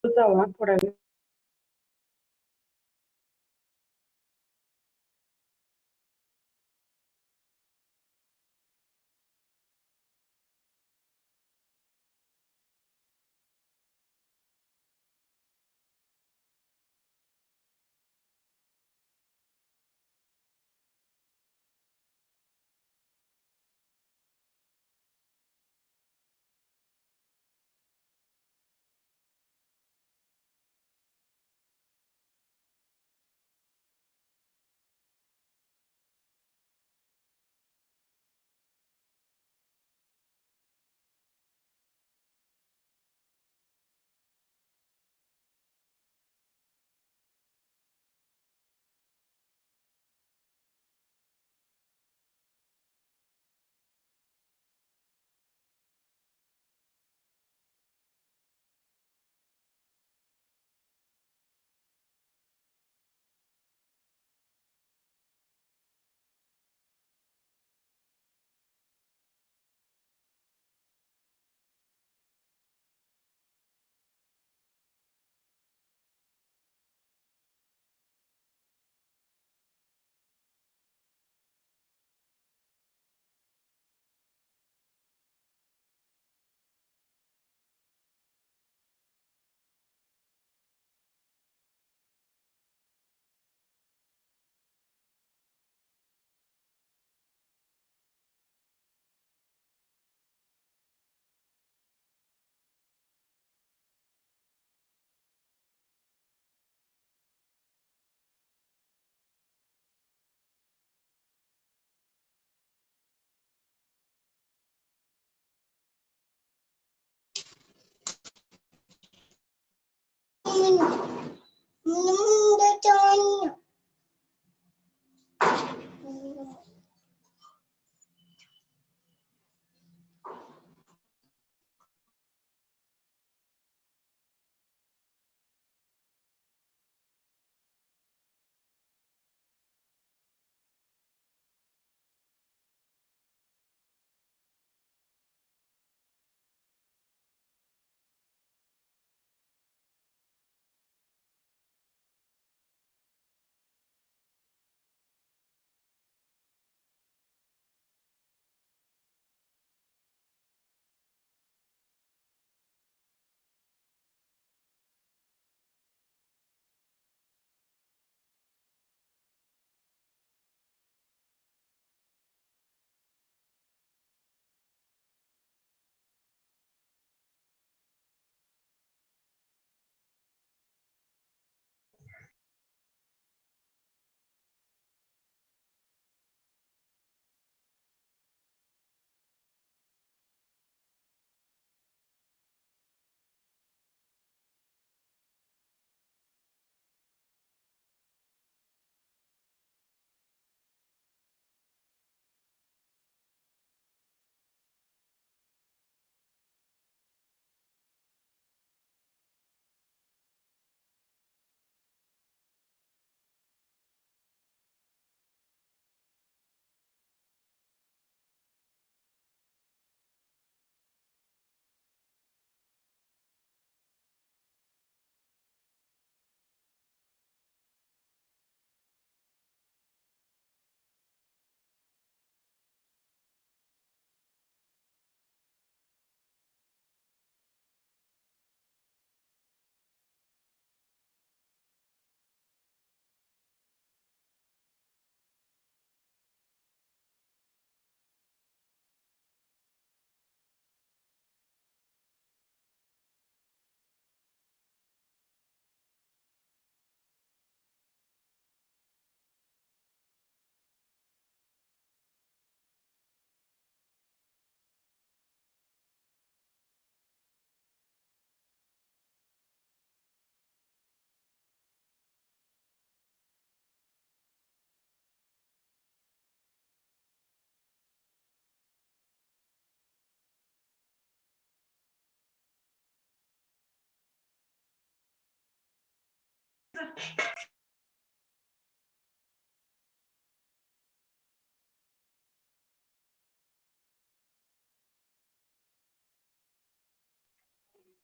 estaba por ahí.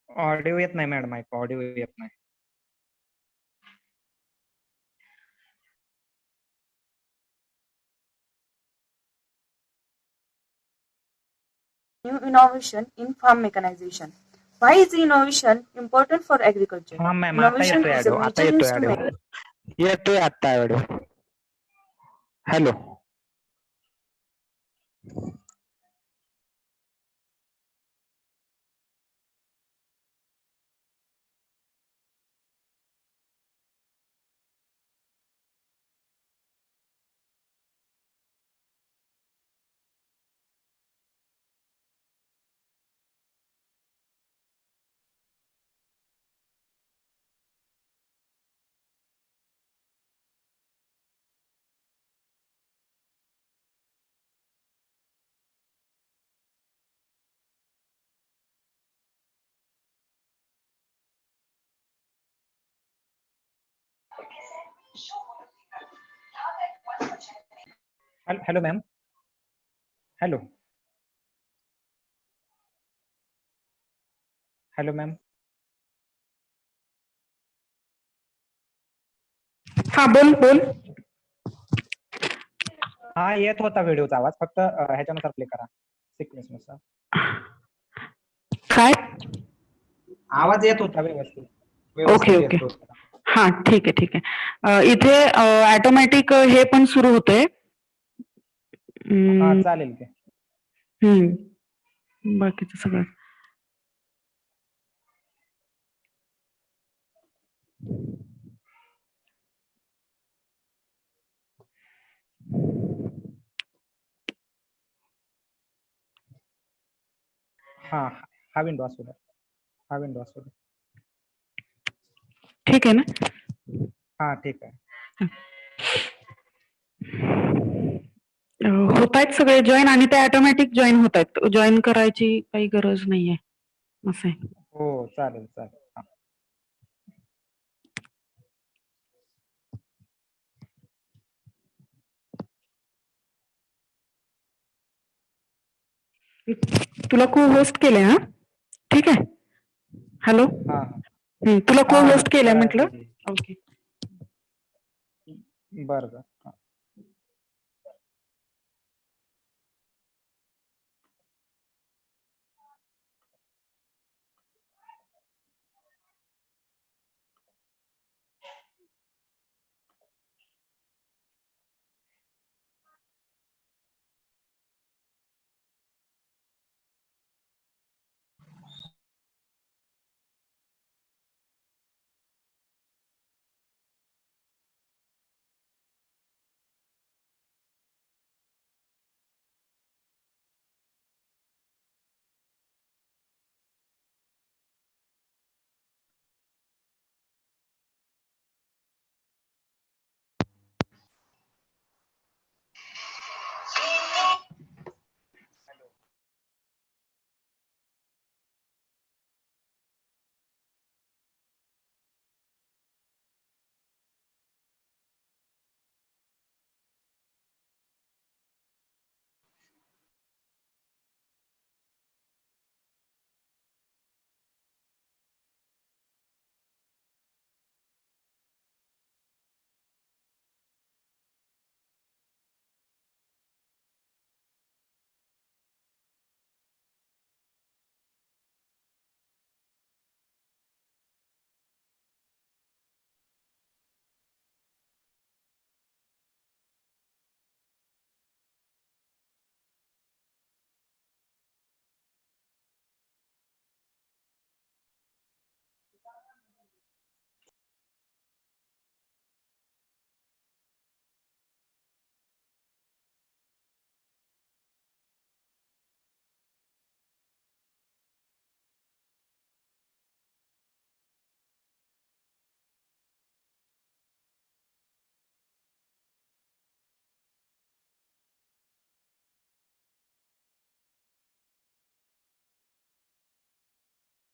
Audio येत नाही madam, ऐकू ऑडिओ येत नाही. New innovation in farm mechanization. Why is innovation important for agriculture? हा मॅम, आता Innovation येतोय is a ऑडिओ, आता major येतोय ऑडिओ, instrument. येतोय आता audio. Hello. Hello ma'am. Hello. Hello ma'am. हा बोल बोल. हा येत होता व्हिडिओचा आवाज, फक्त ह्याच्यानुसार प्ले करा, सिक्वेन्स नुसार. काय आवाज येत होता व्यवस्थित, ओके व्यवस्थित ओके येत होता. हा ठीक आहे ठीक आहे. इथे ऑटोमॅटिक हे पण सुरू होतंय. हा चालेल की. बाकीचं सगळं हा हा विंडो असू द्या, हा विंडो असू द्या. ठीक आहे ना. हा ठीक आहे. होत आहेत सगळे जॉईन आणि ते ऑटोमॅटिक जॉईन होत आहेत. जॉईन करायची काही गरज नाहीये असं आहे. हो चालेल चालेल. हा. तुला को होस्ट केलंय हा, ठीक आहे. हॅलो. हा तुला को हा होस्ट केलंय म्हटलं. ठीक आहे. ओके. बरं बरं. हा.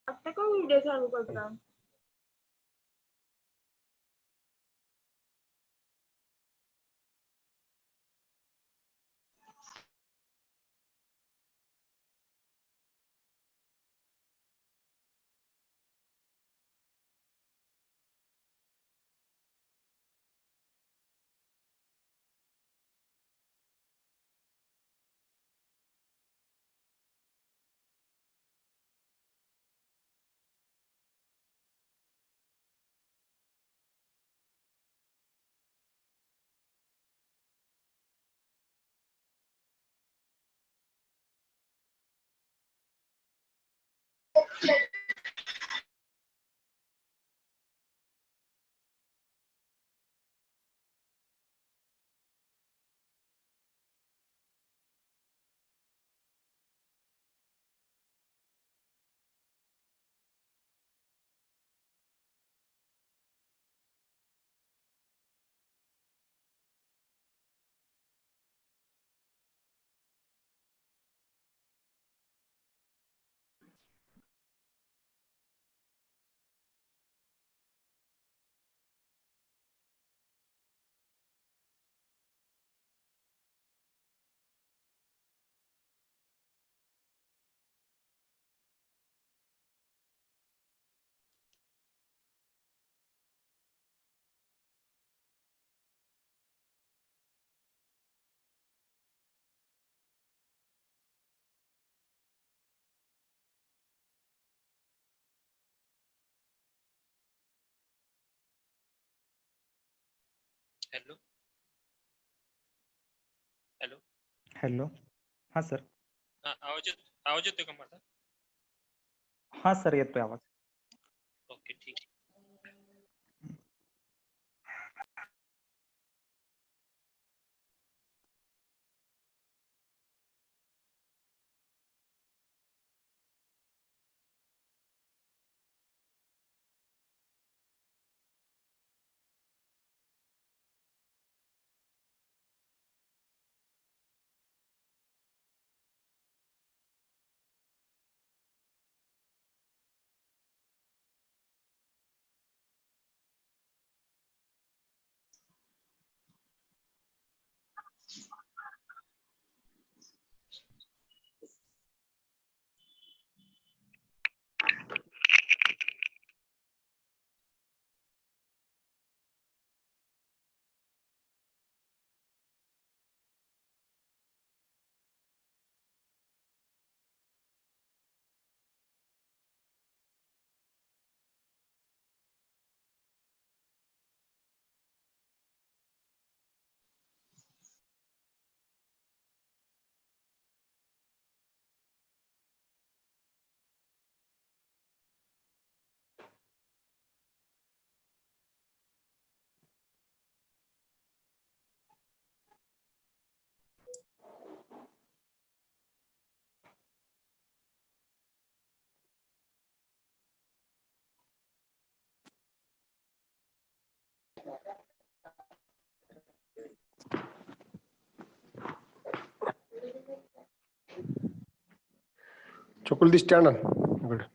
आता का व्हिडिओ चालू करता? Hello hello hello. हा सर. आवाज येतोय का माझा? हा सर, येतोय आवाज. ओके, ठीक आहे. Chukul this channel. Good.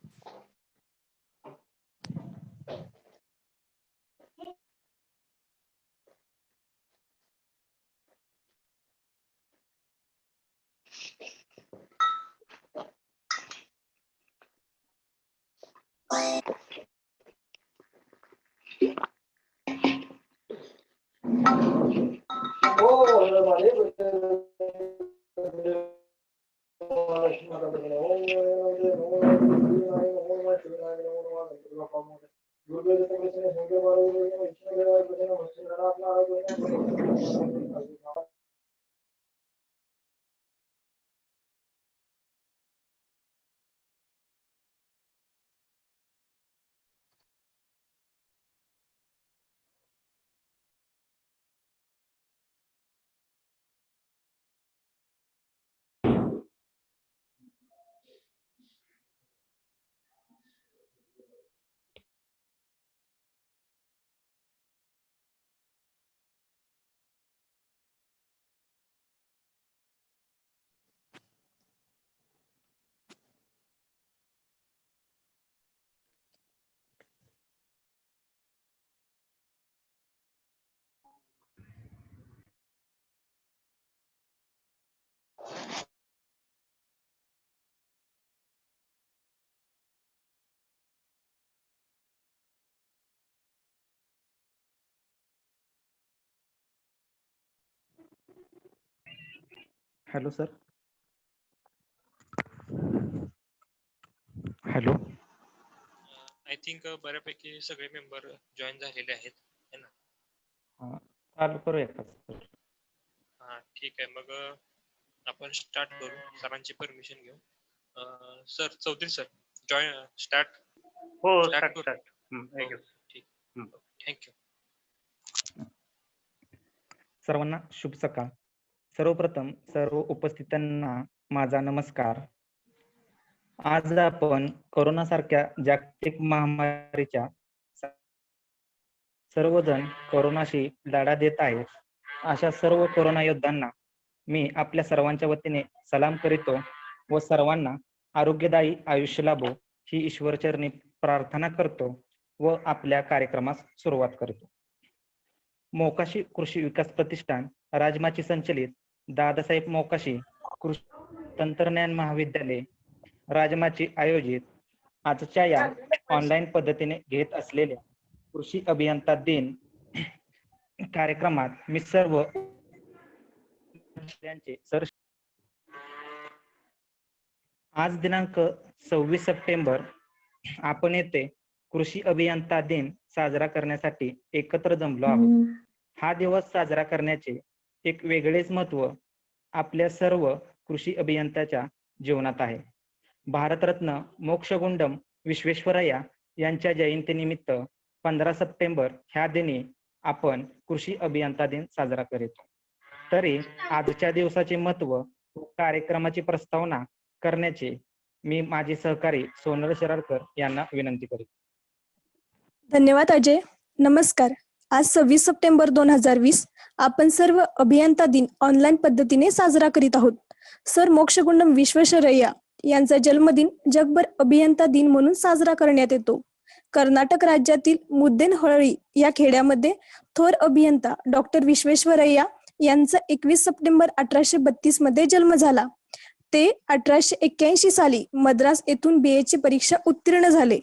Hello sir. Hello. I think बऱ्यापैकी सगळे मेंबर जॉईन झालेले आहेत, है ना? हा, चालू करूया का सर? हा, ठीक आहे. मग आपण स्टार्ट करू. सरांची परमिशन घेऊ. Sir, Chaudhary sir, join start हो Start स्टार्ट करू. स्टार्ट ठीक हम्म. थँक्यू. सर्वांना शुभ सकाळ. सर्वप्रथम सर्व उपस्थितांना माझा नमस्कार. आज आपण कोरोनासारख्या जागतिक महामारीच्या सर्वजण कोरोनाशी लढा देत आहेत. अशा सर्व कोरोना योद्धांना मी आपल्या सर्वांच्या वतीने सलाम करीतो व सर्वांना आरोग्यदायी आयुष्य लाभो ही ईश्वरचरणी प्रार्थना करतो व आपल्या कार्यक्रमास सुरुवात करतो. मोकाशी कृषी विकास प्रतिष्ठान राजमाची संचलित दादासाहेब मोकाशी कृषी तंत्रज्ञान महाविद्यालय राजमाची आयोजित आजच्या या ऑनलाईन पद्धतीने घेत असलेल्या कृषी अभियंता दिन कार्यक्रमात मी सर्व सर आज दिनांक 26 सप्टेंबर आपण येथे कृषी अभियंता दिन साजरा करण्यासाठी एकत्र जमलो आहोत. हा दिवस साजरा करण्याचे एक वेगळेच महत्व आपल्या सर्व कृषी अभियंत्याच्या जीवनात आहे. भारतरत्न मोक्षगुंडम विश्वेश्वरय्या यांच्या जयंतीनिमित्त 15 सप्टेंबर ह्या दिनी आपण कृषी अभियंता दिन साजरा करतो. तरी आजच्या दिवसाचे महत्व व कार्यक्रमाची प्रस्तावना करण्याचे मी माझे सहकारी सोनल शिराळकर यांना विनंती करेन. धन्यवाद अजय. नमस्कार. आज 26 सप्टेंबर 2020 आपण सर्व अभियंता दिन ऑनलाईन पद्धतीने साजरा करीत आहोत. सर मोक्षगुंडम विश्वेश्वरय्या यांचा जन्मदिन जगभर अभियंता दिन म्हणून साजरा करण्यात येतो. कर्नाटक राज्यातील मुद्देनहळ्ळी या खेड्यामध्ये थोर अभियंता डॉक्टर विश्वेश्वरय्या यांचा 21 सप्टेंबर 1832 मध्ये जन्म झाला. ते 1881 साली मद्रास येथून BA ची परीक्षा उत्तीर्ण झाले.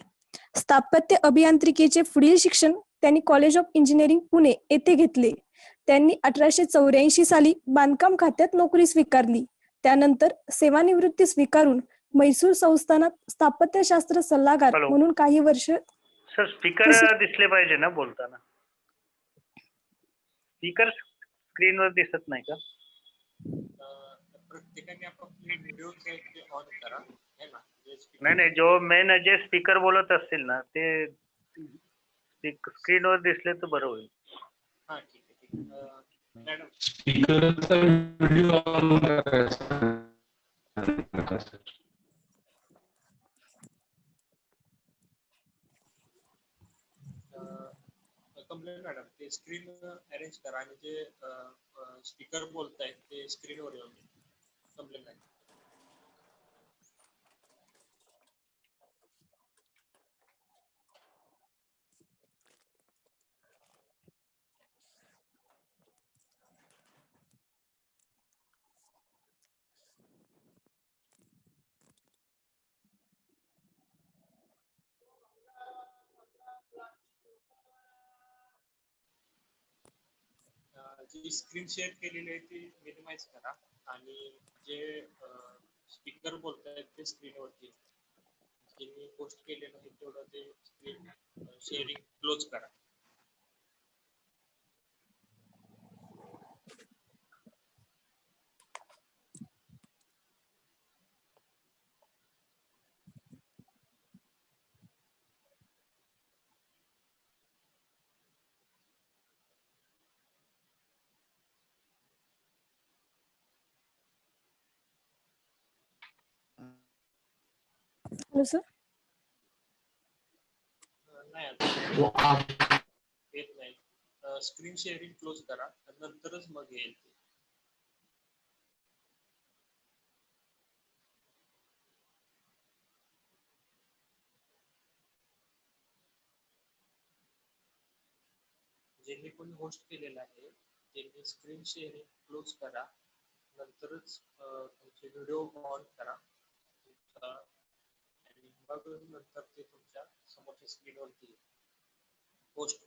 स्थापत्य अभियांत्रिकीचे पुढील शिक्षण त्यांनी कॉलेज ऑफ इंजिनिअरिंग पुणे येथे घेतले. त्यांनी 1884 साली बांधकाम खात्यात नोकरी स्वीकारली. त्यानंतर सेवानिवृत्ती स्वीकारून म्हैसूर संस्थानात स्थापत्यशास्त्र सल्लागार Hello. म्हणून काही वर्ष. सर स्पीकर दिसले पाहिजे ना बोलताना. स्पीकर स्क्रीनवर दिसत नाही का? प्रत्येकाने आपापले व्हिडिओ ऑन करा है ना. नाही जो मेन जे स्पीकर बोलत असतील ना ते स्क्रीनवर दिसले तर बरं होईल. हा ठीक आहे. मॅडम स्पीकरचा व्हिडिओ ऑन करायचा. कंप्लेंट मॅडम ते स्क्रीन अरेंज करा आणि जे स्पीकर बोलतायत ते स्क्रीनवर येऊन कंप्लेंट नाही. जी स्क्रीन शेअर केलेली आहे ती मिनिमाइज करा आणि जे स्पीकर बोलतायत ते स्क्रीनवरती जे मी पोस्ट केलेलं आहे तेवढं ते स्क्रीन शेअरिंग क्लोज करा. Hello sir. नाही आता येत नाही. स्क्रीन शेअरिंग क्लोज करा नंतरच मग येईल ते. ज्यांनी कोणी होस्ट केलेलं आहे त्यांनी स्क्रीन शेअरिंग क्लोज करा नंतरच तुमचे व्हिडिओ ऑन करा आणि मग नंतर ते तुमच्या समोरच्या स्क्रीनवरती post.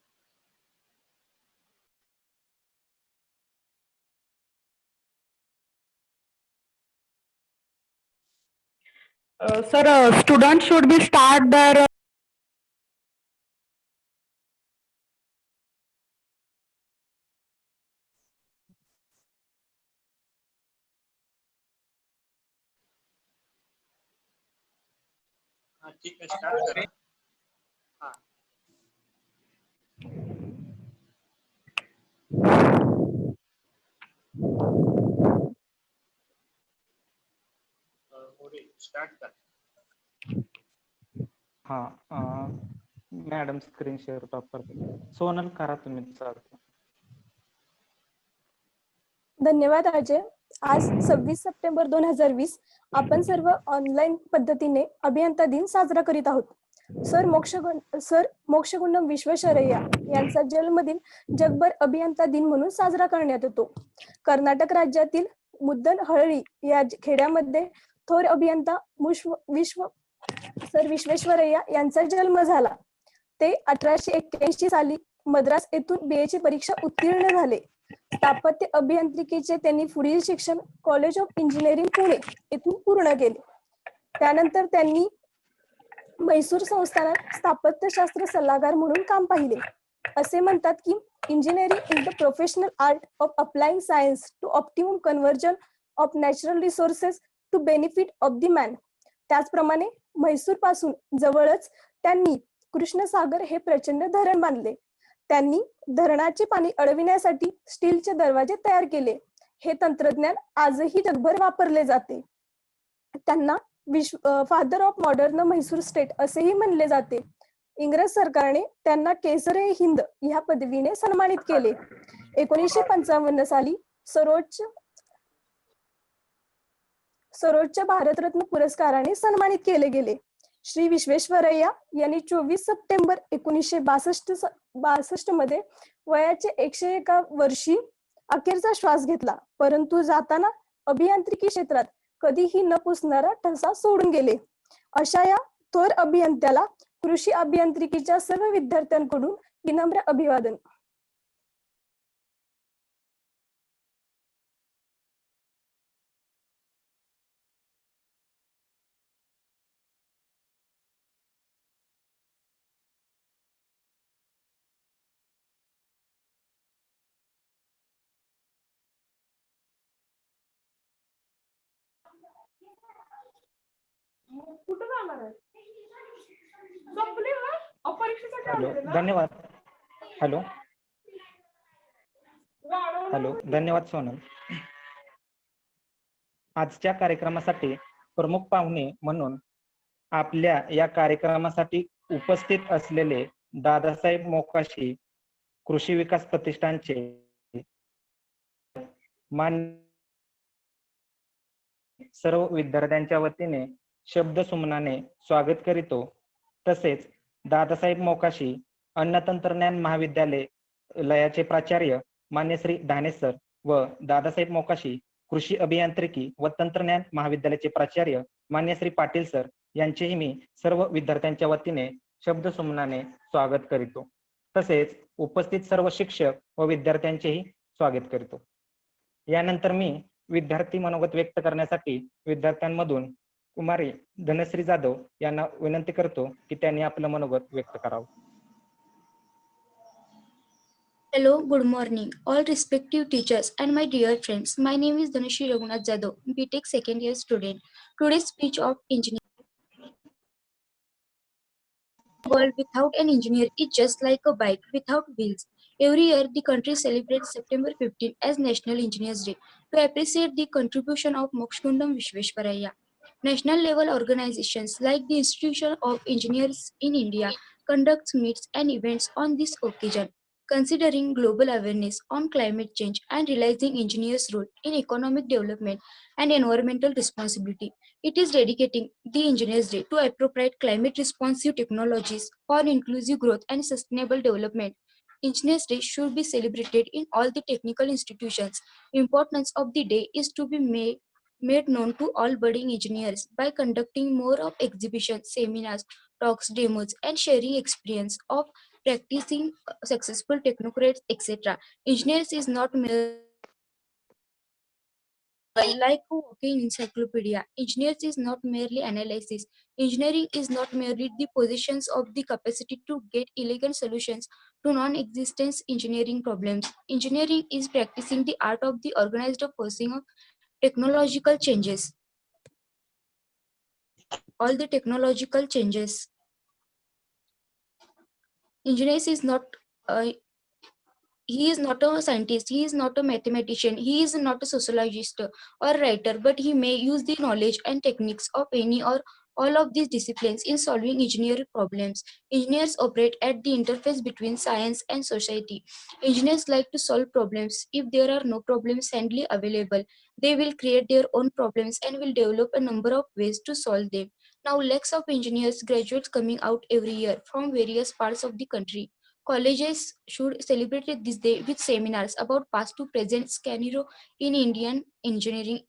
Sir, students should be start their हा ठीक आहे, स्टार्ट करा. हा. मोरे स्टार्ट करा. हा मॅडम स्क्रीन शेअर टॉप करते. सोनल करा तुम्ही चालतं. धन्यवाद अजय. आज 26 सप्टेंबर 2020 आपण सर्व ऑनलाईन पद्धतीने अभियंता दिन साजरा करीत आहोत. सर मोक्षगुंडम विश्वेश्वरय्या यांचा जन्मदिन जगभर अभियंता दिन म्हणून साजरा करण्यात येतो. कर्नाटक राज्यातील मुद्दनहळ्ळी या खेड्यामध्ये थोर अभियंता सर विश्वेश्वरय्या यांचा जन्म झाला. ते 1881 साली मद्रास येथून BA ची परीक्षा उत्तीर्ण झाले. स्थापत्य अभियांत्रिकीचे त्यांनी पुढील शिक्षण कॉलेज ऑफ इंजिनिअरिंग पुणे येथून पूर्ण केले. त्यानंतर त्यांनी म्हैसूर संस्थानात स्थापत्यशास्त्र सल्लागार म्हणून काम पाहिले. असे म्हणतात की engineering is the professional art of applying science to optimum conversion of natural resources to benefit of the man. त्याचप्रमाणे म्हैसूर पासून जवळच त्यांनी कृष्णसागर हे प्रचंड धरण बांधले. त्यांनी धरणाचे पाणी अडविण्यासाठी स्टीलचे दरवाजे तयार केले. हे तंत्रज्ञान आजही जगभर वापरले जाते. त्यांना father of modern Mysore state असेही म्हणले जाते. इंग्रज सरकारने त्यांना केसर-ए-हिंद ह्या पदवीने सन्मानित केले. 1955 साली सर्वोच्च भारतरत्न पुरस्काराने सन्मानित केले गेले. श्री विश्वेश्वरय्या यांनी 24 सप्टेंबर 1962 मध्ये वयाचे 101 वर्षी अखेरचा श्वास घेतला. परंतु जाताना अभियांत्रिकी क्षेत्रात कधीही न पुसणारा ठसा सोडून गेले. अशा या थोर अभियंत्याला कृषी अभियांत्रिकीच्या सर्व विद्यार्थ्यांकडून विनम्र अभिवादन. हॅलो धन्यवाद. हॅलो धन्यवाद सोनल. आजच्या कार्यक्रमासाठी प्रमुख पाहुणे म्हणून आपल्या या कार्यक्रमासाठी उपस्थित असलेले दादासाहेब मोकाशी कृषी विकास प्रतिष्ठानचे सर्व विद्यार्थ्यांच्या वतीने शब्द सुमनाने स्वागत करीतो. तसेच दादासाहेब मोकाशी अन्न तंत्रज्ञान महाविद्यालय लयाचे प्राचार्य मान्य श्री धाने सर व दादासाहेब मोकाशी कृषी अभियांत्रिकी व तंत्रज्ञान महाविद्यालयाचे प्राचार्य मान्य श्री पाटील सर यांचेही मी सर्व विद्यार्थ्यांच्या वतीने शब्द सुमनाने स्वागत करीतो. तसेच उपस्थित सर्व शिक्षक व विद्यार्थ्यांचेही स्वागत करीतो. यानंतर मी विद्यार्थी मनोगत व्यक्त करण्यासाठी विद्यार्थ्यांमधून कुमारी धनश्री जाधव यांना विनंती करतो की त्यांनी आपलं मनोगत व्यक्त करावं. Hello, good morning, all respective teachers and my dear friends. My name is Dhanashri Raghunath Jadhav, BTech second year student. Today's speech of engineer. The world without an engineer is just like a bike without wheels. Every year, the country celebrates September 15 as National Engineers Day to appreciate the contribution of Mokshgundam Vishweshwaraya. National level organizations like the Institution of Engineers in India conducts meets and events on this occasion. Considering global awareness on climate change and realizing engineers' role in economic development and environmental responsibility, it is dedicating the Engineers' Day to appropriate climate responsive technologies for inclusive growth and sustainable development. Engineers' Day should be celebrated in all the technical institutions. Importance of the day is to be made known to all budding engineers by conducting more of exhibitions, seminars, talks, demos, and sharing experience of practicing successful technocrats, etc. Engineers is not mere like a walking encyclopedia. Engineers is not merely analysis. Engineering is not merely the positions of the capacity to get elegant solutions to non-existent engineering problems. Engineering is practicing the art of the organized forcing of technological changes. all the technological changes. Engineer is not uh, he is not a scientist, he is not a mathematician, he is not a sociologist or writer, but he may use the knowledge and techniques of any or all of these disciplines in solving engineering problems. Engineers operate at the interface between science and society. Engineers like to solve problems. If there are no problems handily available, they will create their own problems and will develop a number of ways to solve them. Now, lakhs of engineers graduates coming out every year from various parts of the country. Colleges should celebrate this day with seminars about past to present scenario in Indian engineering.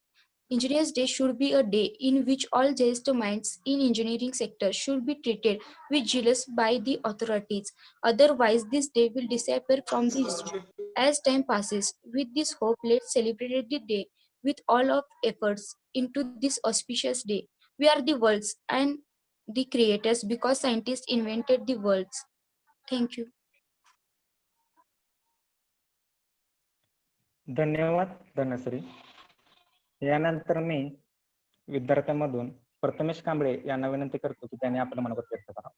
Engineers Day should be a day in which all just minds in engineering sector should be treated with jealous by the authorities. Otherwise, this day will disappear from the history. As time passes, with this hope, let's celebrate the day with all of efforts into this auspicious day. We are the worlds and the creators because scientists invented the worlds. Thank you. धन्यवाद धनश्री. यानंतर मी विद्यार्थ्यांमधून प्रथमेश कांबळे यांना विनंती करतो की त्यांनी आपलं मनोगत व्यक्त करावं.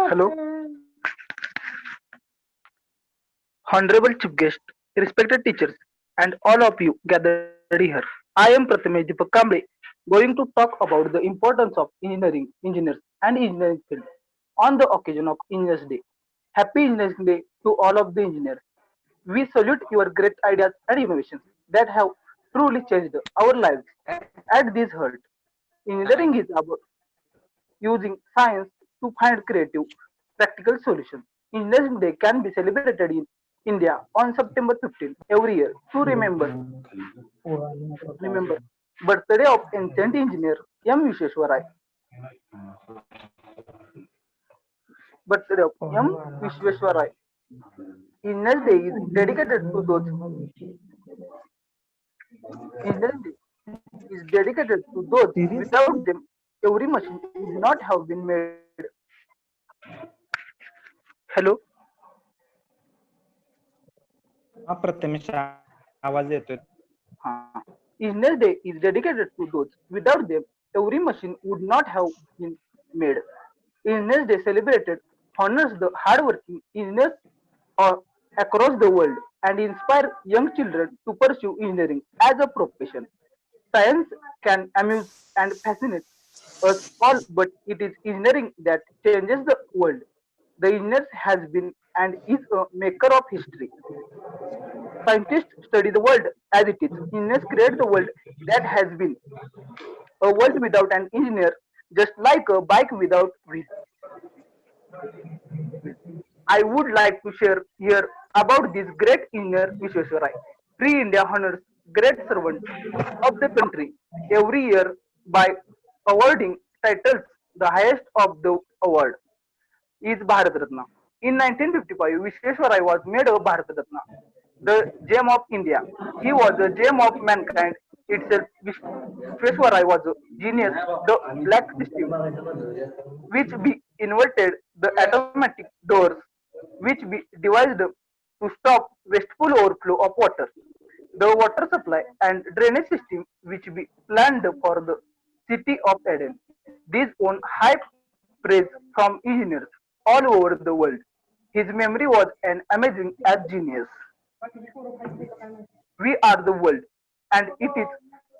Hello, honorable chief guest, respected teachers, and all of you gathered here. I am Prathamesh Deepak Kamble, going to talk about the importance of engineers, and engineering field on the occasion of Engineers Day. Happy Engineers Day to all of the engineers. We salute your great ideas and innovations that have truly changed our lives. At this heart, engineering is about using science to find creative, practical solutions. Engineering Day can be celebrated in India on September 15 every year to remember birthday of ancient engineer M. Vishweshwarai. Birthday of M. Vishweshwarai. Engineers Day is dedicated to those. Engineers Day is dedicated to those. Without them, every machine would not have been made. Hello. हा प्रथमेश आवाज येतोय. Engineers Day is dedicated to those. Without them, every machine would not have been made. Engineers Day celebrated honors the hardworking engineers across the world and inspire young children to pursue engineering as a profession. Science can amuse and fascinate us all, but it is engineering that changes the world. The engineer has been and is a maker of history. Scientists study the world as it is. Engineers create the world that has been. A world without an engineer, just like a bike without wheels. I would like to share here about this great engineer Vishweshwarai. Free India honors great servants of the country every year by awarding titles. The highest of the award is Bharat Ratna. In 1955, Vishweshwarai was made a Bharat Ratna, the gem of India. He was a gem of mankind itself. Vishweshwarai was a genius, the black system, which be invented the automatic doors, which be devised to stop wasteful overflow of water, the water supply and drainage system, which be planned for the city of Eden. These won high praise from engineers all over the world. His memory was an amazing as genius. We are the world and it is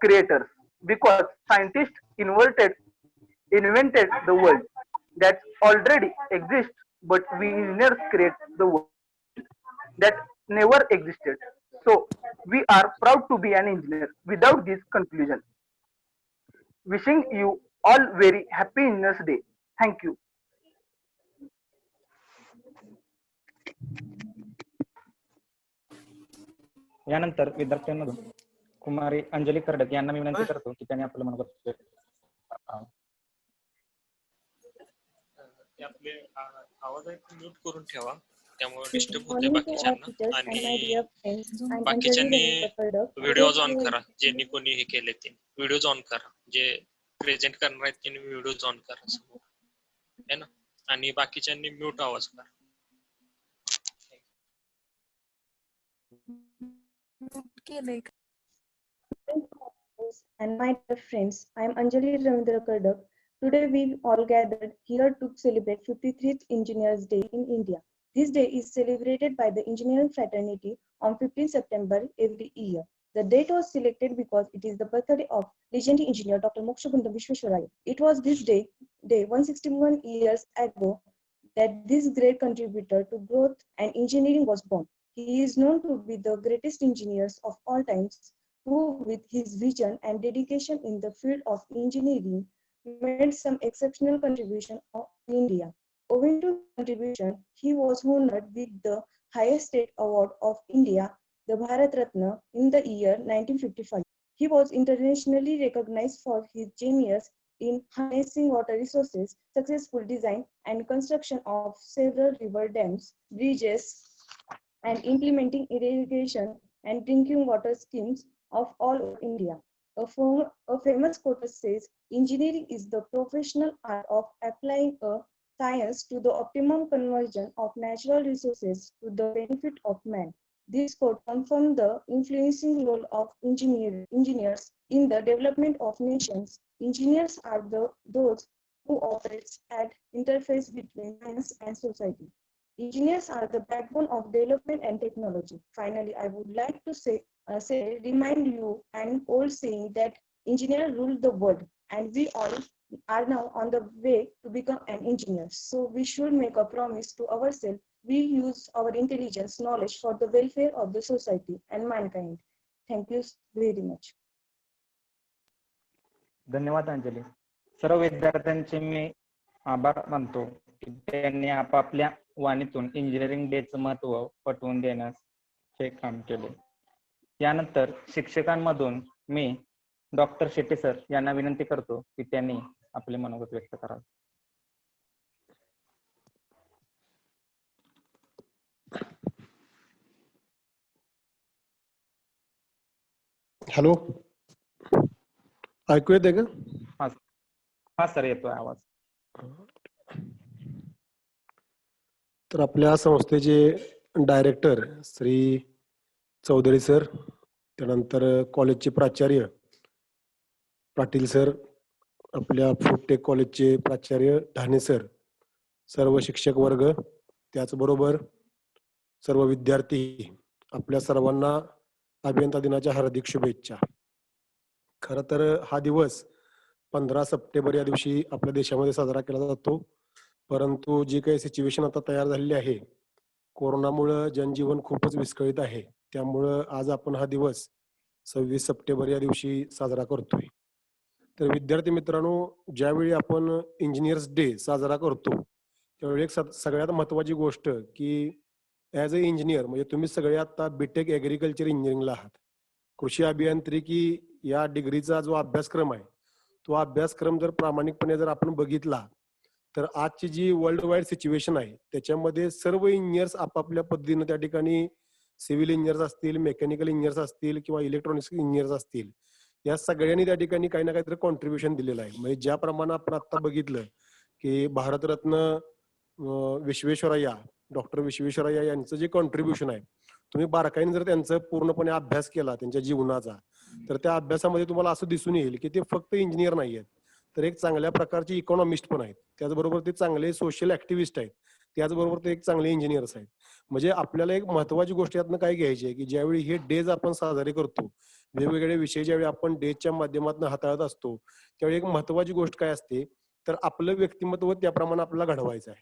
creators because scientists invented the world that already exists, but we engineers create the world that never existed. So we are proud to be an engineer. Without this conclusion, wishing you all very happy Engineers Day. Thank you. यानंतर विद्यार्थ्यांमधून कुमारी अंजली कर्डक यांना मी विनंती करतो की त्यांनी आपलं मनोगत व्यक्त करावं. ते आपले आवाज म्यूट करून ठेवा, त्यामुळे डिस्टर्ब होते बाकीच्यांना. आणि बाकीच्यांनी व्हिडिओ ऑन करा, ज्यांनी कोणी हे केले ते व्हिडिओ ऑन करा, जे प्रेझेंट करणार आहेत त्यांनी व्हिडिओ ऑन करा समोर है ना. आणि बाकीच्यांनी म्यूट आवाज करा. And my dear friends, I am Anjali Ravindra Kardak. Today we all gathered here to celebrate 53rd Engineers Day in India. This day is celebrated by the engineering fraternity on 15 September every year. The date was selected because it is the birthday of legendary engineer Dr. Mokshagundam Vishwesvaraya. It was this day 161 years ago that this great contributor to growth and engineering was born. He is known to be the greatest engineers of all times, who with his vision and dedication in the field of engineering made some exceptional contribution to India. Owing to contribution, he was honored with the highest state award of India, the Bharat Ratna, in the year 1955. He was internationally recognized for his genius in harnessing water resources, successful design and construction of several river dams, bridges, and implementing irrigation and drinking water schemes of all over India. A famous quote says, engineering is the professional art of applying a science to the optimum conversion of natural resources to the benefit of man. This quote confirms the influencing role of engineers in the development of nations. Engineers are those who operate at interface between science and society. Engineers are the backbone of development and technology. Finally, I would like to remind you an old saying that engineers rule the world, and we all are now on the way to become an engineer. So we should make a promise to ourselves. We use our intelligence, knowledge for the welfare of the society and mankind. Thank you very much. धन्यवाद अंजली. सर्व विद्यार्थ्यांचे मी आभार मानतो की त्यांनी आपापल्या वाणीतून engineering डेचं महत्व पटवून देण्यास हे काम केले. यानंतर शिक्षकांमधून मी डॉक्टर शेट्टी सर यांना विनंती करतो की त्यांनी आपले मनोगत व्यक्त करावे. हॅलो, ऐकू येते का? हा सर, येतोय आवाज. तर आपल्या संस्थेचे डायरेक्टर श्री चौधरी सर, त्यानंतर कॉलेजचे प्राचार्य पाटील सर, आपल्या फूडटेक कॉलेजचे प्राचार्य ढाणे सर, सर्व शिक्षक वर्ग, त्याचबरोबर सर्व विद्यार्थी, आपल्या सर्वांना अभियंता दिनाच्या हार्दिक शुभेच्छा. खरं तर हा दिवस 15 सप्टेंबर या दिवशी आपल्या देशामध्ये साजरा केला जातो. परंतु जी काही सिच्युएशन आता तयार झालेली आहे, कोरोनामुळं जनजीवन खूपच विस्कळीत आहे. त्यामुळं आज आपण हा दिवस 26 सप्टेंबर या दिवशी साजरा करतोय. तर विद्यार्थी मित्रांनो, ज्यावेळी आपण इंजिनियर्स डे साजरा करतो त्यावेळी एक सगळ्यात महत्वाची गोष्ट की ॲज अ इंजिनियर, म्हणजे तुम्ही सगळे आता बीटेक ॲग्रिकल्चर इंजिनिअरिंगला आहात. कृषी अभियांत्रिकी या डिग्रीचा जो अभ्यासक्रम आहे, तो अभ्यासक्रम जर प्रामाणिकपणे जर आपण बघितला तर आजची जी वर्ल्ड वाईड सिच्युएशन आहे त्याच्यामध्ये सर्व इंजिनियर्स आपापल्या पद्धतीने त्या ठिकाणी सिव्हिल इंजिनियर्स असतील, मेकॅनिकल इंजिनियर्स असतील किंवा इलेक्ट्रॉनिक्स इंजिनियर्स असतील, या सगळ्यांनी त्या ठिकाणी काही ना काहीतरी कॉन्ट्रीब्युशन दिलेलं आहे. म्हणजे ज्याप्रमाणे आपण आता बघितलं की भारतरत्न विश्वेश्वरय्या, डॉक्टर विश्वेश्वरय्या यांचं जे कॉन्ट्रीब्युशन आहे, तुम्ही बारकाईने जर त्यांचा पूर्णपणे अभ्यास केला त्यांच्या जीवनाचा, तर त्या अभ्यासामध्ये तुम्हाला असं दिसून येईल की ते फक्त इंजिनियर नाही आहेत, तर एक चांगल्या प्रकारचे इकॉनॉमिस्ट पण आहेत, त्याचबरोबर ते चांगले सोशल ऍक्टिव्हिस्ट आहेत, त्याचबरोबर ते एक चांगले इंजिनियर्स आहेत. म्हणजे आपल्याला एक महत्वाची गोष्ट यातनं काय घ्यायची आहे की ज्यावेळी हे डेज आपण साजरे करतो, वेगवेगळे विषय ज्यावेळी आपण डेजच्या माध्यमातून हाताळत असतो, त्यावेळी एक महत्वाची गोष्ट काय असते तर आपलं व्यक्तिमत्व त्याप्रमाणे आपल्याला घडवायचं आहे.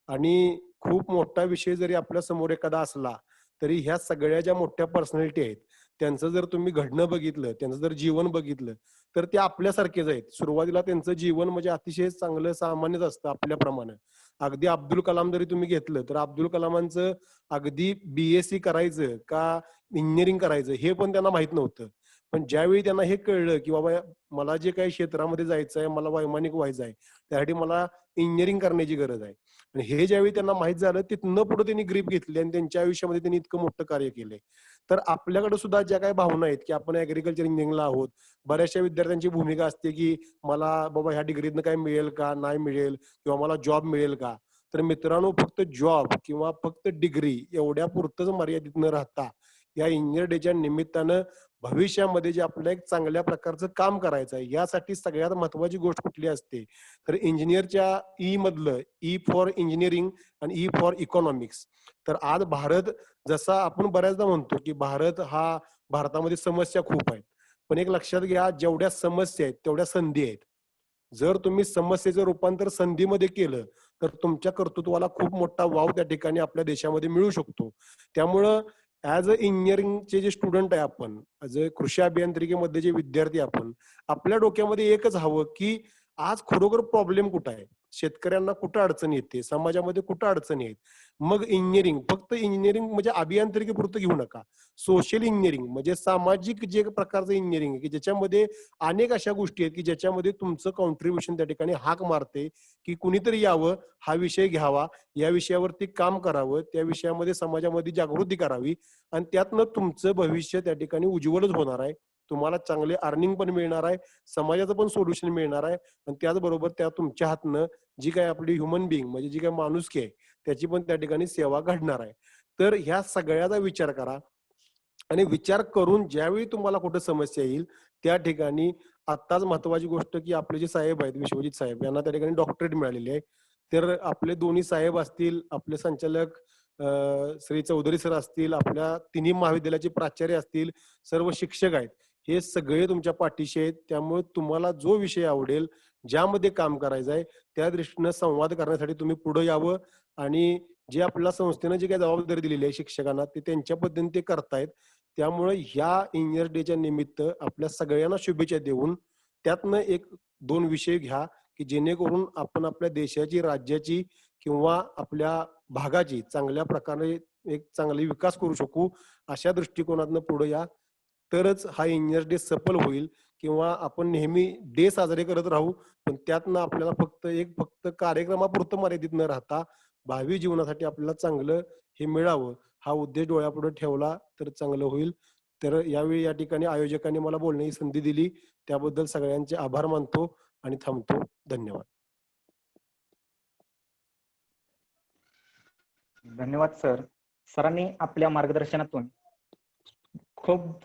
आणि खूप मोठा विषय जरी आपल्या समोर एखादा असला तरी ह्या सगळ्या ज्या मोठ्या पर्सनॅलिटी आहेत त्यांचं जर तुम्ही घडणं बघितलं, त्यांचं जर जीवन बघितलं तर ते आपल्यासारखेच आहेत. सुरुवातीला त्यांचं जीवन म्हणजे अतिशय चांगलं सामान्यच असतं आपल्याप्रमाणे. अगदी अब्दुल कलाम जरी तुम्ही घेतलं तर अब्दुल कलामांचं अगदी BSc करायचं का इंजिनिअरिंग करायचं हे पण त्यांना माहित नव्हतं. पण ज्यावेळी त्यांना हे कळलं की बाबा मला जे काही क्षेत्रामध्ये जायचं आहे, मला वैमानिक व्हायचं आहे, त्यासाठी मला इंजिनिअरिंग करण्याची गरज आहे, आणि हे ज्यावेळी त्यांना माहित झालं तिथनं पुढे त्यांनी ग्रीप घेतली आणि त्यांच्या आयुष्यामध्ये त्यांनी इतकं मोठं कार्य केलंय. तर आपल्याकडे सुद्धा ज्या काही भावना आहेत की आपण ऍग्रिकल्चर इंजिनिअरिंगला आहोत, बऱ्याचशा विद्यार्थ्यांची भूमिका असते की मला बाबा ह्या डिग्रीतनं काय मिळेल का, नाही मिळेल, किंवा मला जॉब मिळेल का. तर मित्रांनो, फक्त जॉब किंवा फक्त डिग्री एवढ्या पुरतच मर्यादित न राहता या इंजिनियर डेच्या निमित्तानं भविष्यामध्ये जे आपल्याला एक चांगल्या प्रकारचं काम करायचं आहे, यासाठी सगळ्यात महत्वाची गोष्ट कुठली असते तर इंजिनियरच्या ई मधलं ई फॉर इंजिनिअरिंग आणि ई फॉर इकॉनॉमिक्स. तर आज भारत, जसा आपण बऱ्याचदा म्हणतो की भारतामध्ये समस्या खूप आहेत, पण एक लक्षात घ्या, जेवढ्या समस्या आहेत तेवढ्या संधी आहेत. जर तुम्ही समस्येचं रूपांतर संधीमध्ये केलं तर तुमच्या कर्तृत्वाला खूप मोठा वाव त्या ठिकाणी आपल्या देशामध्ये मिळू शकतो. त्यामुळं ऍज अ इंजिनिअरिंगचे जे स्टुडंट आहे आपण, ऍज अ कृषी अभियांत्रिकीमध्ये जे विद्यार्थी आपण, आपल्या डोक्यामध्ये एकच हवं की आज खरोखर प्रॉब्लेम कुठं आहे, शेतकऱ्यांना कुठं अडचण येते, समाजामध्ये कुठं अडचणी आहेत. मग इंजिनिअरिंग, फक्त इंजिनिअरिंग म्हणजे अभियांत्रिकी पुरतं घेऊ नका. सोशल इंजिनिअरिंग म्हणजे सामाजिक जे प्रकारचं इंजिनिअरिंग आहे की ज्याच्यामध्ये अनेक अशा गोष्टी आहेत की ज्याच्यामध्ये तुमचं कॉन्ट्रीब्युशन त्या ठिकाणी हाक मारते की कुणीतरी यावं, हा विषय घ्यावा, या विषयावरती काम करावं, त्या विषयामध्ये समाजामध्ये जागृती करावी आणि त्यातनं तुमचं भविष्य त्या ठिकाणी उज्ज्वलच होणार आहे. तुम्हाला चांगले अर्निंग पण मिळणार आहे, समाजाचं पण सोल्युशन मिळणार आहे आणि त्याचबरोबर त्या तुमच्या हातनं जी काही आपली ह्युमन बिईंग म्हणजे जी काही माणुसकी आहे त्याची पण त्या ठिकाणी सेवा घडणार आहे. तर ह्या सगळ्याचा विचार करा आणि विचार करून ज्यावेळी तुम्हाला कुठं समस्या येईल त्या ठिकाणी आत्ताच महत्वाची गोष्ट की आपले जे साहेब आहेत विश्वजित साहेब, यांना त्या ठिकाणी डॉक्टरेट मिळालेली आहे. तर आपले दोन्ही साहेब असतील, आपले संचालक श्री चौधरी सर असतील, आपल्या तिन्ही महाविद्यालयाचे प्राचार्य असतील, सर्व शिक्षक आहेत, हे सगळे तुमच्या पाठीशी आहेत. त्यामुळे तुम्हाला जो विषय आवडेल, ज्यामध्ये काम करायचं आहे, त्या दृष्टीनं संवाद करण्यासाठी तुम्ही पुढे यावं आणि जे आपल्या संस्थेनं जी काही जबाबदारी दिलेली आहे शिक्षकांना, ते त्यांच्या पद्धतीने ते करतायत. त्यामुळे ह्या इंजिनियर डेच्या निमित्त आपल्या सगळ्यांना शुभेच्छा देऊन त्यातनं एक दोन विषय घ्या की जेणेकरून आपण आपल्या देशाची, राज्याची किंवा आपल्या भागाची चांगल्या प्रकारे एक चांगली विकास करू शकू. अशा दृष्टिकोनातनं पुढे या, तरच हा इंजिनियर डे सफल होईल. किंवा आपण नेहमी डे साजरे करत राहू पण त्यातनं आपल्याला फक्त कार्यक्रमापुरतं मर्यादित न राहता भावी जीवनासाठी आपल्याला चांगलं हे मिळावं, हा उद्देश डोळ्यापुढे ठेवला तर चांगलं होईल. तर यावेळी या ठिकाणी आयोजकांनी मला बोलण्याची संधी दिली, त्याबद्दल सगळ्यांचे आभार मानतो आणि थांबतो. धन्यवाद. धन्यवाद सर. सरांनी आपल्या मार्गदर्शनातून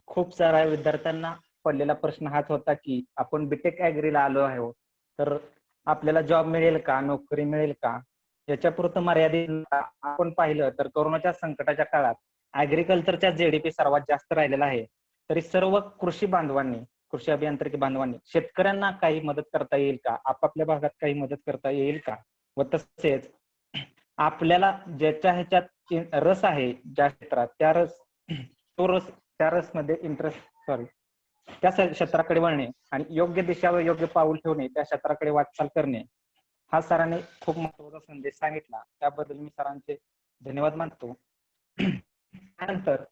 खूप साऱ्या विद्यार्थ्यांना पडलेला प्रश्न हाच होता की आपण बीटेक ऍग्रीला आलो आहोत तर आपल्याला जॉब मिळेल का, नोकरी मिळेल का, याच्यापुरतं मर्यादित आपण पाहिलं तर कोरोनाच्या संकटाच्या काळात ऍग्रिकल्चरच्या जीडीपी सर्वात जास्त राहिलेला आहे. तरी सर्व कृषी बांधवांनी, कृषी अभियांत्रिकी बांधवांनी शेतकऱ्यांना काही मदत करता येईल का, आपापल्या भागात काही मदत करता येईल का, व तसेच आपल्याला ज्याच्या ह्याच्यात रस आहे, ज्या क्षेत्रात त्या रस मध्ये त्या क्षेत्राकडे वळणे आणि योग्य दिशा व योग्य पाऊल ठेवणे, त्या क्षेत्राकडे वाटचाल करणे, हा सरांनी खूप महत्वाचा संदेश सांगितला. त्याबद्दल मी सरांचे धन्यवाद मानतो. त्यानंतर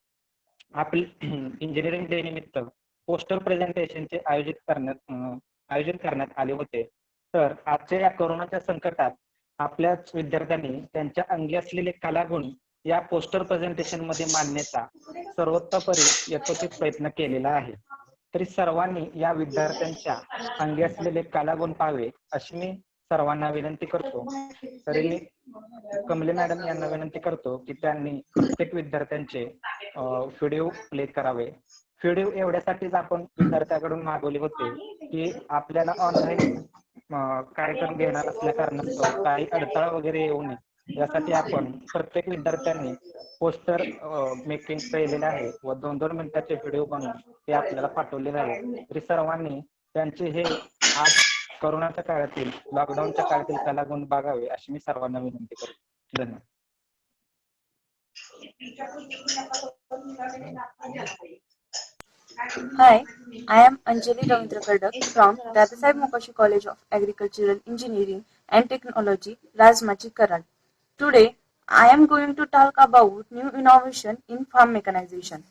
आपले इंजिनिअरिंग डे निमित्त पोस्टर प्रेझेंटेशनचे आयोजन करण्यात आले होते. तर आजच्या या कोरोनाच्या संकटात आपल्याच विद्यार्थ्यांनी त्यांच्या अंगी असलेले कलागुण या पोस्टर प्रेझेंटेशन मध्ये मांडण्याचा सर्वतोपरी यथोचित प्रयत्न केलेला आहे. तरी सर्वांनी या विद्यार्थ्यांच्या अंगी असलेले कलागुण पाहावे अशी मी सर्वांना विनंती करतो. तरी मी कमले मॅडम यांना विनंती करतो की त्यांनी प्रत्येक विद्यार्थ्यांचे व्हिडिओ प्ले करावे. व्हिडिओ एवढ्यासाठीच आपण विद्यार्थ्याकडून मागवले होते की आपल्याला ऑनलाईन कार्यक्रम घेणार असल्या कारणास्तव काही अडथळा वगैरे येऊ नये यासाठी आपण प्रत्येक विद्यार्थ्यांनी पोस्टर मेकिंग केलेले आहे व 2-2 मिनिटाचे व्हिडिओ बनवून ते आपल्याला पाठवलेले आहे. तरी सर्वांनी त्यांचे हे आज कोरोनाच्या काळातील, लॉकडाऊनच्या काळातील कलागुण बघावे अशी मी सर्वांना विनंती करतो. धन्यवाद. Hi, I am Anjali Ravindra Kardak from Dadasaheb Mokashi College of Agricultural Engineering and Technology, Rajmachi, Karad. Today, I am going to talk about new innovation in farm mechanization.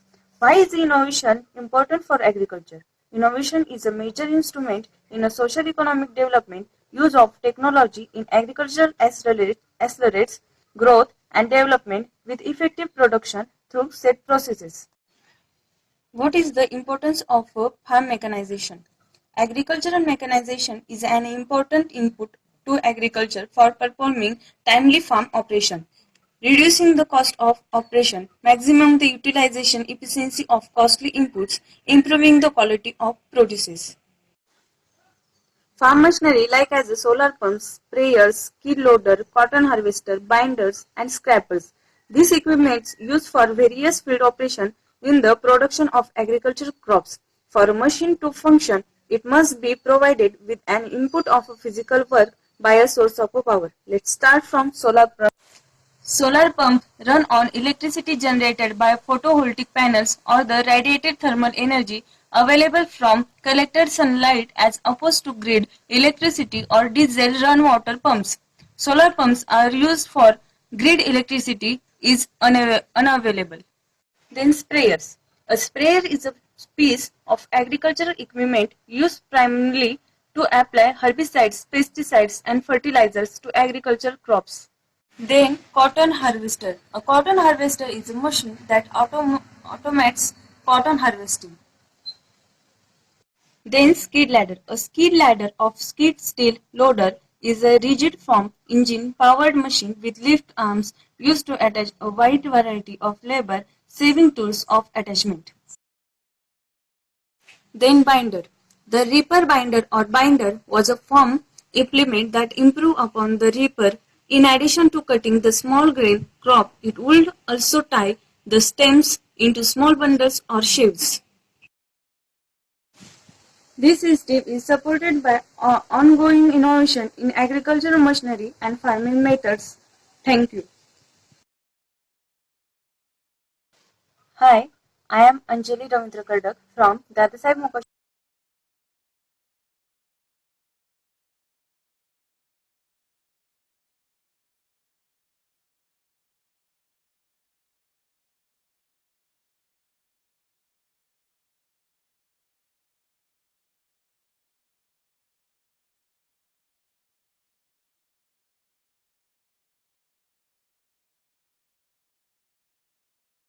Why is innovation important for agriculture? Innovation is a major instrument in a social economic development. Use of technology in agriculture accelerates growth and development with effective production through set processes. What is the importance of farm mechanization? Agricultural mechanization is an important input to agriculture for performing timely farm operation. reducing the cost of operation, maximum the utilization efficiency of costly inputs, improving the quality of produces. Farm machinery like as the solar pumps, sprayers, skid loader, cotton harvester, binders and scrappers. These equipments used for various field operation in the production of agricultural crops. For a machine to function, it must be provided with an input of a physical work by a source of power. Let's start from solar pump. Solar pump run on electricity generated by photovoltaic panels or the radiated thermal energy available from collected sunlight as opposed to grid electricity or diesel run water pumps. Solar pumps are used for grid electricity is unavailable. Then sprayers. A sprayer is a piece of agricultural equipment used primarily to apply herbicides, pesticides and fertilizers to agricultural crops. Then cotton harvester. A cotton harvester is a machine that automates cotton harvesting. Then skid ladder. A skid ladder of skid steel loader is a rigid form engine powered machine with lift arms used to attach a wide variety of labor saving tools of attachment. Then binder. The reaper binder or binder was a farm implement that improved upon the reaper. In addition to cutting the small grain crop, it would also tie the stems into small bundles or sheaves. This system is supported by ongoing innovation in agricultural machinery and farming methods. Thank you. Hi, I am Anjali Ravindra Kardak from Dadasaheb Mukherjee.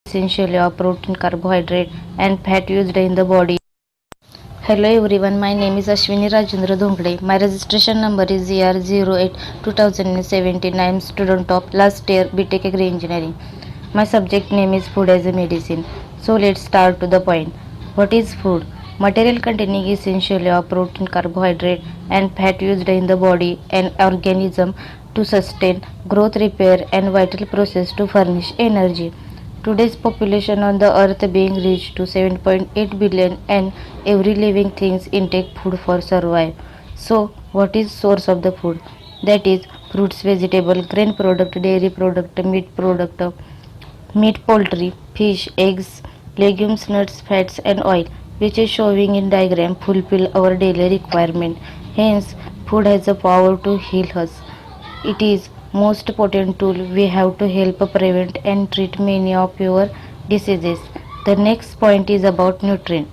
Essentially of protein, carbohydrate and fat used in the body. Hello everyone, my name is Ashwini Rajendra Dhongde. My registration number is ER08 2017. I am student of last year BTech Agri Engineering. My subject name is Food as a Medicine. So let's start to the point. What is food? Material containing essentially of protein, carbohydrate and fat used in the body and organism to sustain growth, repair and vital process to furnish energy. Today's population on the earth being reached to 7.8 billion and every living things intake food for survive. So what is source of the food? That is fruits, vegetable, grain product, dairy product, meat, poultry, fish, eggs, legumes, nuts, fats and oil, which is showing in diagram fulfill our daily requirement. Hence food has the power to heal us. It is most potent tool we have to help prevent and treat many of your diseases. The next point is about nutrient.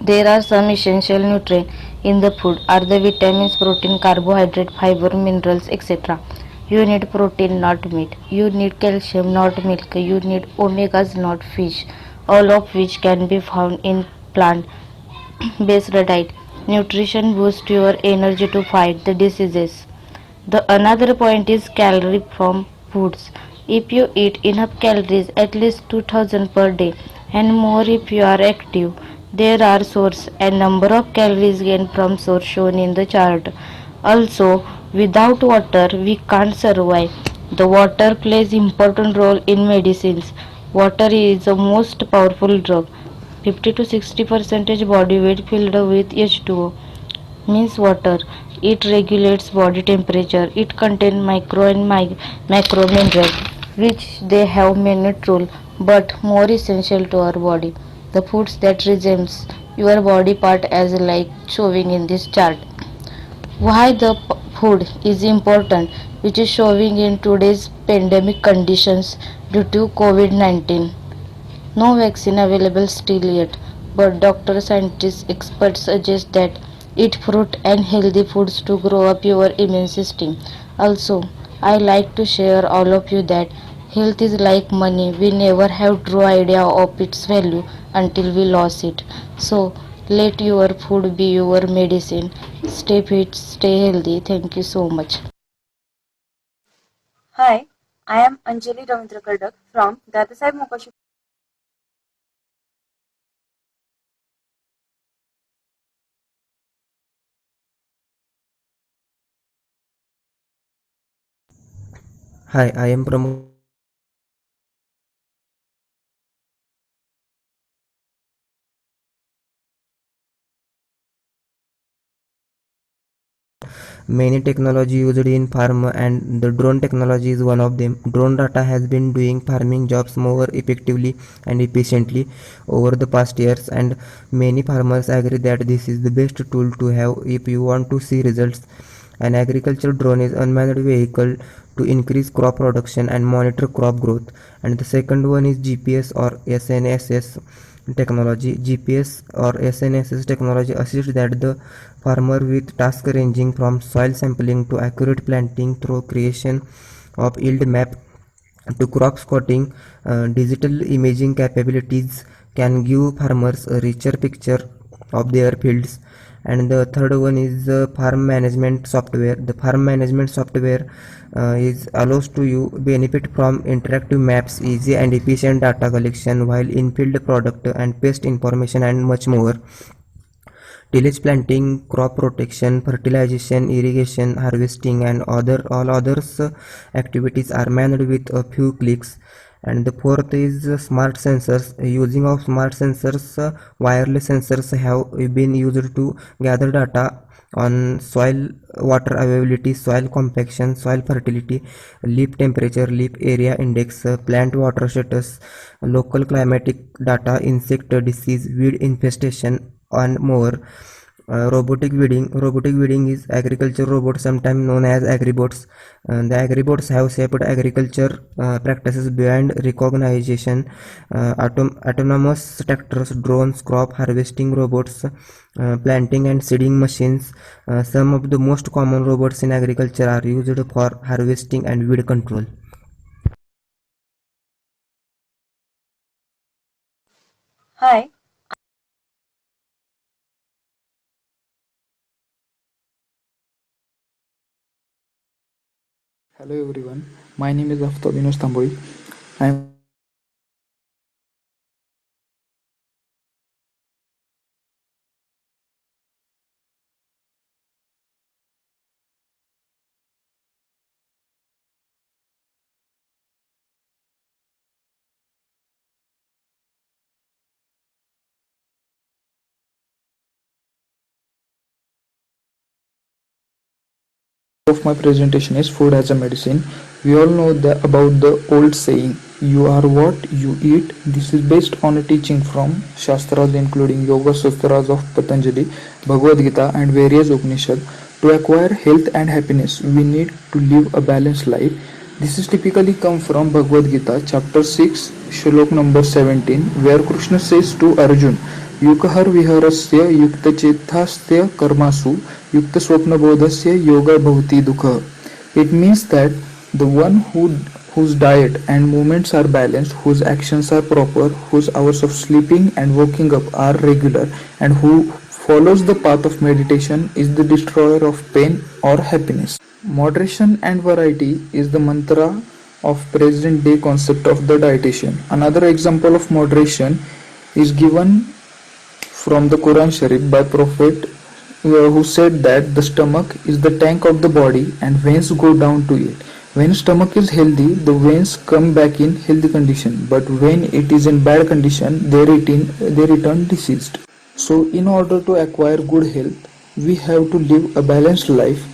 There are some essential nutrients in the food are the vitamins, protein, carbohydrate, fiber, minerals, etc. You need protein, not meat. You need calcium, not milk. You need omegas, not fish. All of which can be found in plant-based diet. Nutrition boosts your energy to fight the diseases. The another point is calorie from foods. If you eat enough calories, at least 2000 per day and more if you are active, there are source and number of calories gained from source shown in the chart. Also, without water we can't survive. The water plays important role in medicines. Water is the most powerful drug. 50 to 60% body weight filled with H2O means water. It regulates body temperature. It contains micro and macro minerals, which they have many role, but more essential to our body. The foods that resembles your body part as like showing in this chart. Why the food is important, which is showing in today's pandemic conditions due to COVID-19. No vaccine available still yet, but doctors, scientists, experts suggest that eat fruit and healthy foods to grow up your immune system. Also, I like to share all of you that health is like money. We never have true idea of its value until we lose it. So, let your food be your medicine. Stay fit, stay healthy. Thank you so much. Hi, I am Anjali Ravindra Kardak from Dadasaheb Mokshi. Hi, I am Pramod. Many technology used in farm and the drone technology is one of them. Drone data has been doing farming jobs more effectively and efficiently over the past years, and many farmers agree that this is the best tool to have if you want to see results. An agriculture drone is unmanned vehicle to increase crop production and monitor crop growth. And the second one is GPS or SNSS technology. GPS or SNSS technology assists that the farmer with tasks ranging from soil sampling to accurate planting through creation of yield map to crop spotting. Digital imaging capabilities can give farmers a richer picture of their fields. And the third one is farm management software. The farm management software is allows to you benefit from interactive maps, easy and efficient data collection, while in-field product and pest information and much more. Tillage, planting, crop protection, fertilization, irrigation, harvesting, and all others activities are managed with a few clicks. And the fourth is smart sensors. Using of smart sensors, wireless sensors have been used to gather data on soil water availability, soil compaction, soil fertility, leaf temperature, leaf area index, plant water status, local climatic data, insect disease, weed infestation, and more. Robotic weeding is agriculture robot, sometimes known as agribots. The agribots have shaped agriculture practices beyond recognition. Autonomous tractors, drones, crop harvesting robots, planting and seeding machines. Some of the most common robots in agriculture are used for harvesting and weed control. Hi, Hello everyone, my name is Aftab Yunus Tamboi. I am of my presentation is food as a medicine. We all know about the old saying, you are what you eat. This is based on a teaching from Shastras including Yoga Sutras of Patanjali, Bhagavad Gita and various Upanishads. To acquire health and happiness, we need to live a balanced life. This is typically come from Bhagavad Gita chapter 6 shlok number 17, where Krishna says to Arjun, Yukahar viharasya yukta chethasya karmasu yukta swapnabodhasya yoga bhavati dukha. It means that the one whose diet and movements are balanced, whose actions are proper, whose hours of sleeping and waking up are regular, and who follows the path of meditation is the destroyer of pain or happiness. Moderation and variety is the mantra of present day concept of the dietitian. Another example of moderation is given from the Quran Sharif by Prophet who said that the stomach is the tank of the body and veins go down to it. When stomach is healthy, the veins come back in healthy condition, but when it is in bad condition, they return diseased. So in order to acquire good health, we have to live a balanced life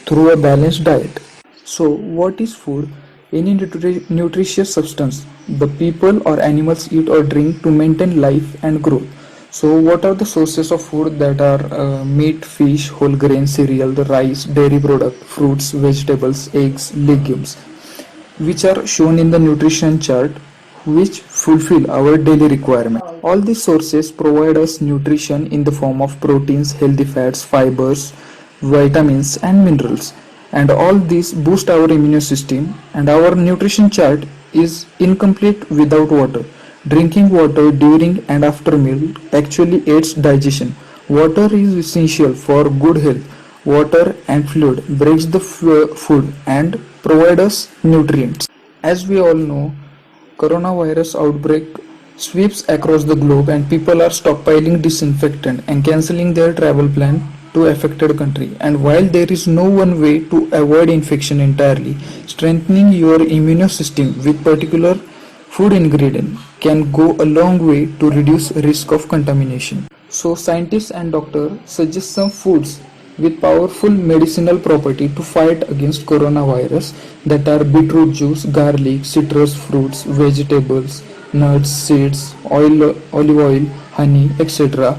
through a balanced diet. So what is food? Any nutritious substance the people or animals eat or drink to maintain life and growth. So what are the sources of food that are meat, fish, whole grain, cereal, the rice, dairy product, fruits, vegetables, eggs, legumes, which are shown in the nutrition chart, which fulfill our daily requirement. All these sources provide us nutrition in the form of proteins, healthy fats, fibers, vitamins and minerals, and all these boost our immune system, and our nutrition chart is incomplete without water. Drinking water during and after meal actually aids digestion. Water is essential for good health. Water and fluid breaks the food and provide us nutrients. As we all know, coronavirus outbreak sweeps across the globe and people are stockpiling disinfectant and cancelling their travel plan to affected country. And while there is no one way to avoid infection entirely, strengthening your immune system with particular food ingredient can go a long way to reduce risk of contamination. So scientists and doctors suggest some foods with powerful medicinal property to fight against coronavirus that are beetroot juice, garlic, citrus fruits, vegetables, nuts, seeds, olive oil, honey, etc.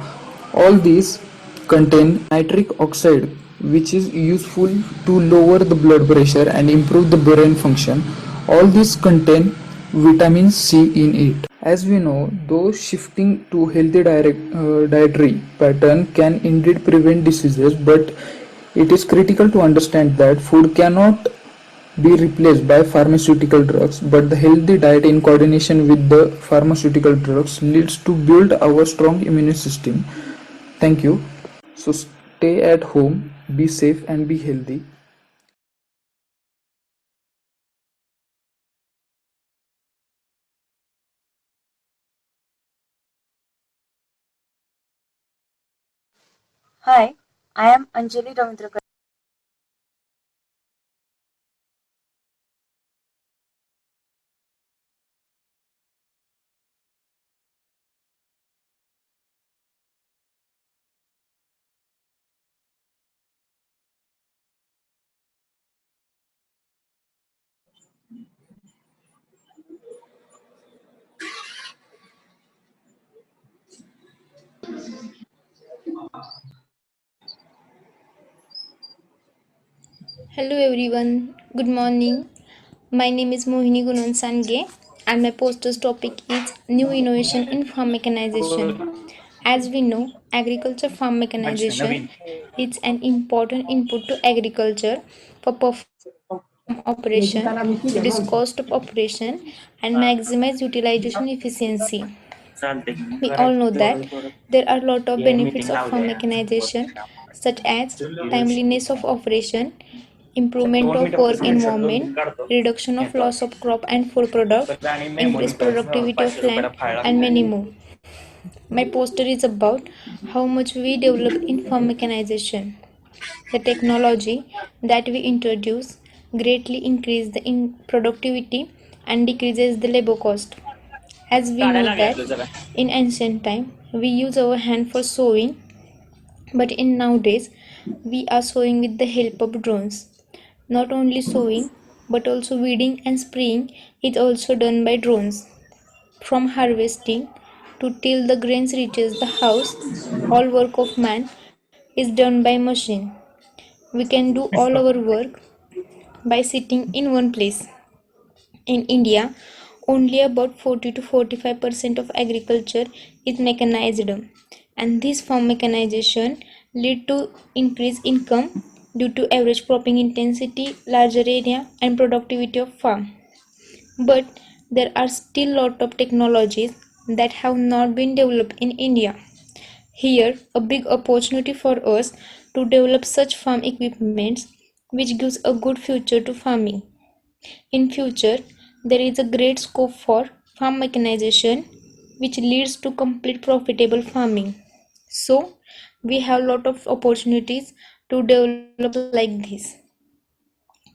All these contain nitric oxide, which is useful to lower the blood pressure and improve the brain function. All these contain vitamin C in it. As we know, though shifting to healthy dietary pattern can indeed prevent diseases, but it is critical to understand that food cannot be replaced by pharmaceutical drugs, but the healthy diet in coordination with the pharmaceutical drugs leads to build our strong immune system. Thank you. So stay at home, be safe and be healthy. Hi, I am Anjali Ravindra. Hello everyone, good morning. My name is Mohini Gunan Sange and my poster's topic is New Innovation in Farm Mechanization. As we know, agriculture farm mechanization is an important input to agriculture for perform operation, reduce cost of operation and maximize utilization efficiency. We all know that there are a lot of benefits of farm mechanization such as timeliness of operation, improvement of work environment, reduction of loss of crop and food product, increased productivity of land, and many more. My poster is about how much we develop in farm mechanization. The technology that we introduce greatly increases the productivity and decreases the labor cost. As we know that in ancient time we use our hand for sowing, but in nowadays we are sowing with the help of drones. Not only sowing, but also weeding and spraying is also done by drones. From harvesting to till the grains reaches the house, all work of man is done by machine. We can do all our work by sitting in one place. In India, only about 40 to 45% of agriculture is mechanized, and this farm mechanization lead to increased income due to average cropping intensity, larger area, and productivity of farm. But there are still lot of technologies that have not been developed in India. Here, a big opportunity for us to develop such farm equipments which gives a good future to farming. In future, there is a great scope for farm mechanization which leads to complete profitable farming. So, we have a lot of opportunities to develop like this.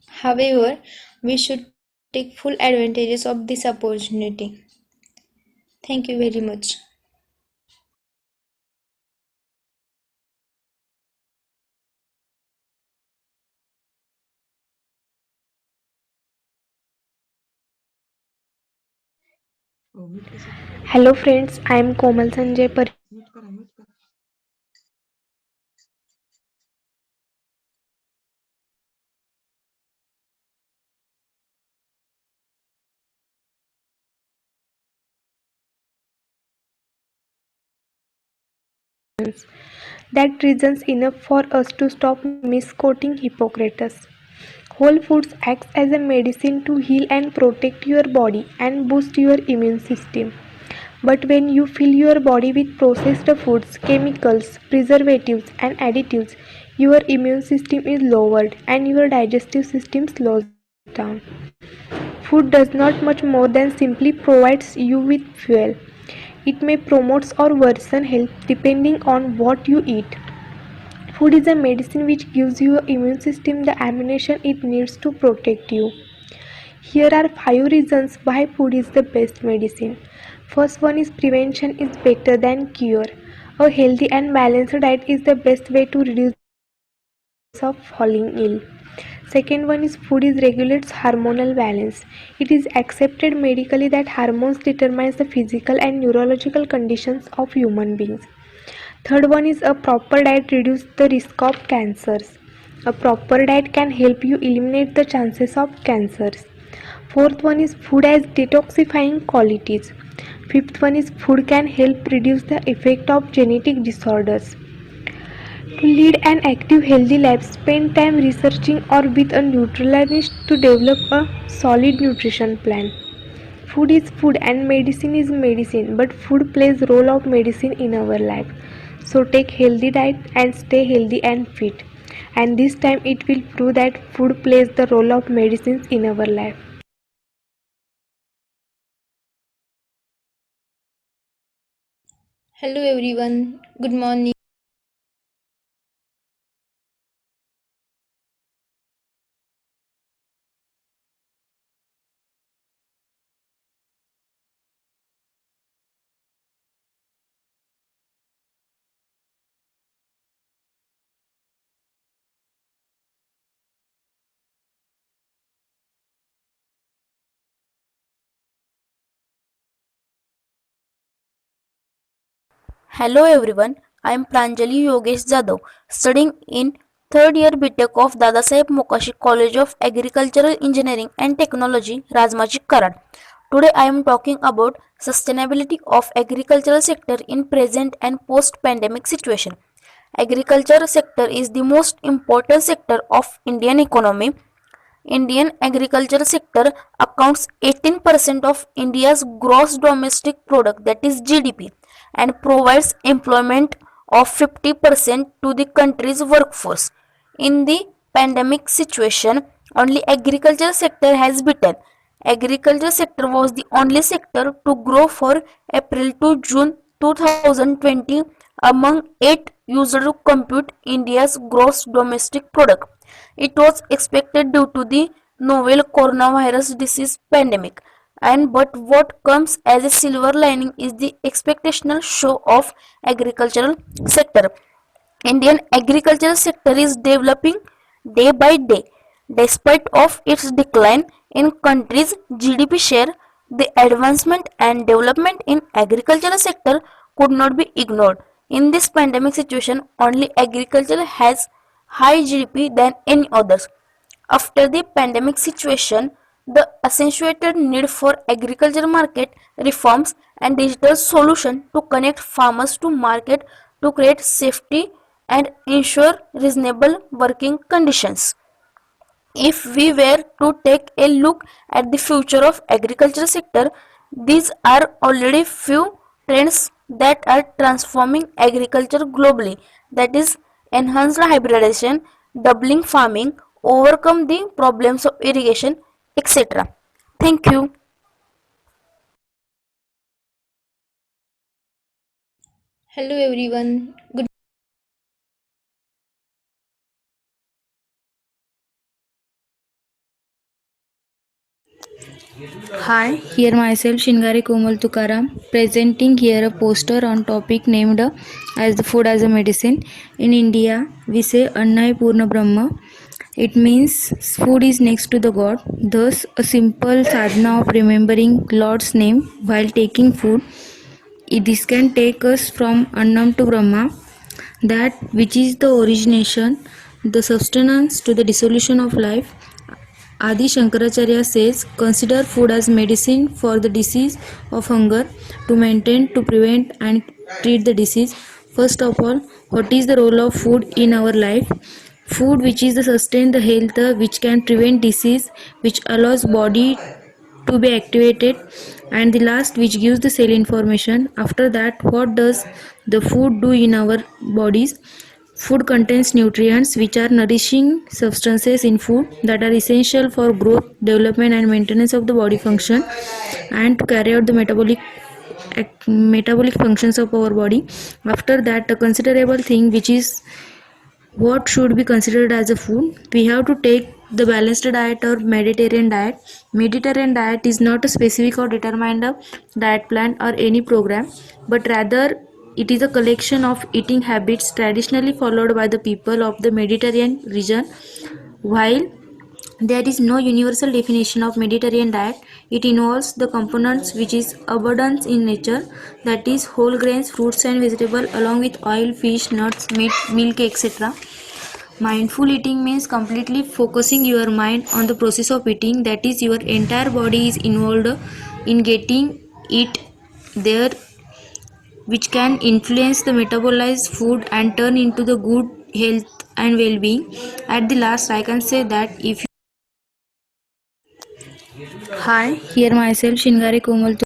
However, we should take full advantages of this opportunity. Thank you very much. Hello friends, I am Komal Sanjay that reasons enough for us to stop misquoting Hippocrates. Whole foods acts as a medicine to heal and protect your body and boost your immune system. But when you fill your body with processed foods, chemicals, preservatives and additives, your immune system is lowered and your digestive system slows down. Food does not much more than simply provides you with fuel. It may promote or worsen health depending on what you eat. Food is a medicine which gives your immune system the ammunition it needs to protect you. Here are 5 reasons why food is the best medicine. First one is prevention is better than cure. A healthy and balanced diet is the best way to reduce the of falling ill. Second one is food is regulates hormonal balance. It is accepted medically that hormones determines the physical and neurological conditions of human beings. Third one is a proper diet reduces the risk of cancers. A proper diet can help you eliminate the chances of cancers. Fourth one is food has detoxifying qualities. Fifth one is food can help reduce the effect of genetic disorders. To lead an active healthy life, spend time researching or with a nutritionist to develop a solid nutrition plan. Food is food and medicine is medicine, but food plays role of medicine in our life. So take healthy diet and stay healthy and fit. And this time it will prove that food plays the role of medicines in our life. Hello everyone, good morning. Hello everyone, I am Pranjali Yogesh Jadhav, studying in third year BTech of Dadasaheb Mokashi College of Agricultural Engineering and Technology, Rajmachi, Karad. Today I am talking about sustainability of agricultural sector in present and post-pandemic situation. Agriculture sector is the most important sector of Indian economy. Indian agriculture sector accounts 18% of India's gross domestic product, that is GDP, and provides employment of 50% to the country's workforce. In the pandemic situation, only agriculture sector has beaten. Agriculture sector was the only sector to grow for April to June 2020 among 8 used to compute India's gross domestic product. It was expected due to the novel coronavirus disease pandemic. And but what comes as a silver lining is the expectational show of agricultural sector. Indian agricultural sector is developing day by day. Despite of its decline in country's GDP share, the advancement and development in agricultural sector could not be ignored. In this pandemic situation, only agriculture has high GDP than any others. After the pandemic situation, the accentuated need for agriculture market reforms and digital solution to connect farmers to market to create safety and ensure reasonable working conditions. If we were to take a look at the future of agriculture sector, these are already few trends that are transforming agriculture globally. That is enhanced hybridization, doubling farming, overcome the problems of irrigation, etc. Thank you. Hello everyone, good Hi, here myself Shingari Komal Tukaram presenting here a poster on topic named as the food as a medicine. In India, we say Anna hai Purna Brahma. It means food is next to the God. Thus, a simple sadhana of remembering Lord's name while taking food. This can take us from Annam to Brahma, that which is the origination, the sustenance to the dissolution of life. Adi Shankaracharya says, consider food as medicine for the disease of hunger, to maintain, to prevent and treat the disease. First of all, what is the role of food in our life? Food which is the sustain the health, which can prevent disease, which allows body to be activated, and the last which gives the cell information. After that, what does the food do in our bodies? Food contains nutrients which are nourishing substances in food that are essential for growth, development, and maintenance of the body function and to carry out the metabolic functions of our body. After that, a considerable thing which is what should be considered as a food. We have to take the balanced diet or Mediterranean diet. Mediterranean diet is not a specific or determined diet plan or any program, but rather it is a collection of eating habits traditionally followed by the people of the Mediterranean region. While there is no universal definition of Mediterranean diet, it involves the components which is abundance in nature, that is whole grains, fruits and vegetables along with oil, fish, nuts, meat, milk, etc. Mindful eating means completely focusing your mind on the process of eating, that is your entire body is involved in getting it there, which can influence the metabolized food and turn into the good health and well-being. At the last, I can say that if Hi, here myself Shingari Komal.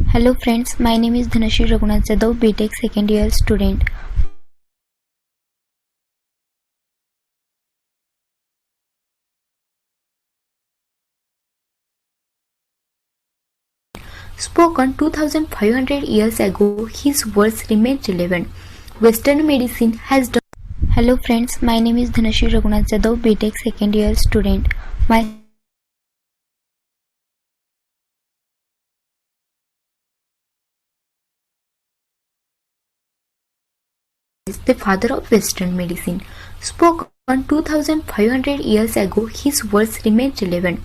Hello friends, my name is Dhanashri Raghunath Jadhav, BTech second year student. Spoken 2500 years ago, his words remain relevant. Western medicine has done. Hello friends, my name is Dhanashri Raghunath Jadhav, BTech second year student. My is the father of Western medicine. Spoken 2500 years ago, his words remain relevant.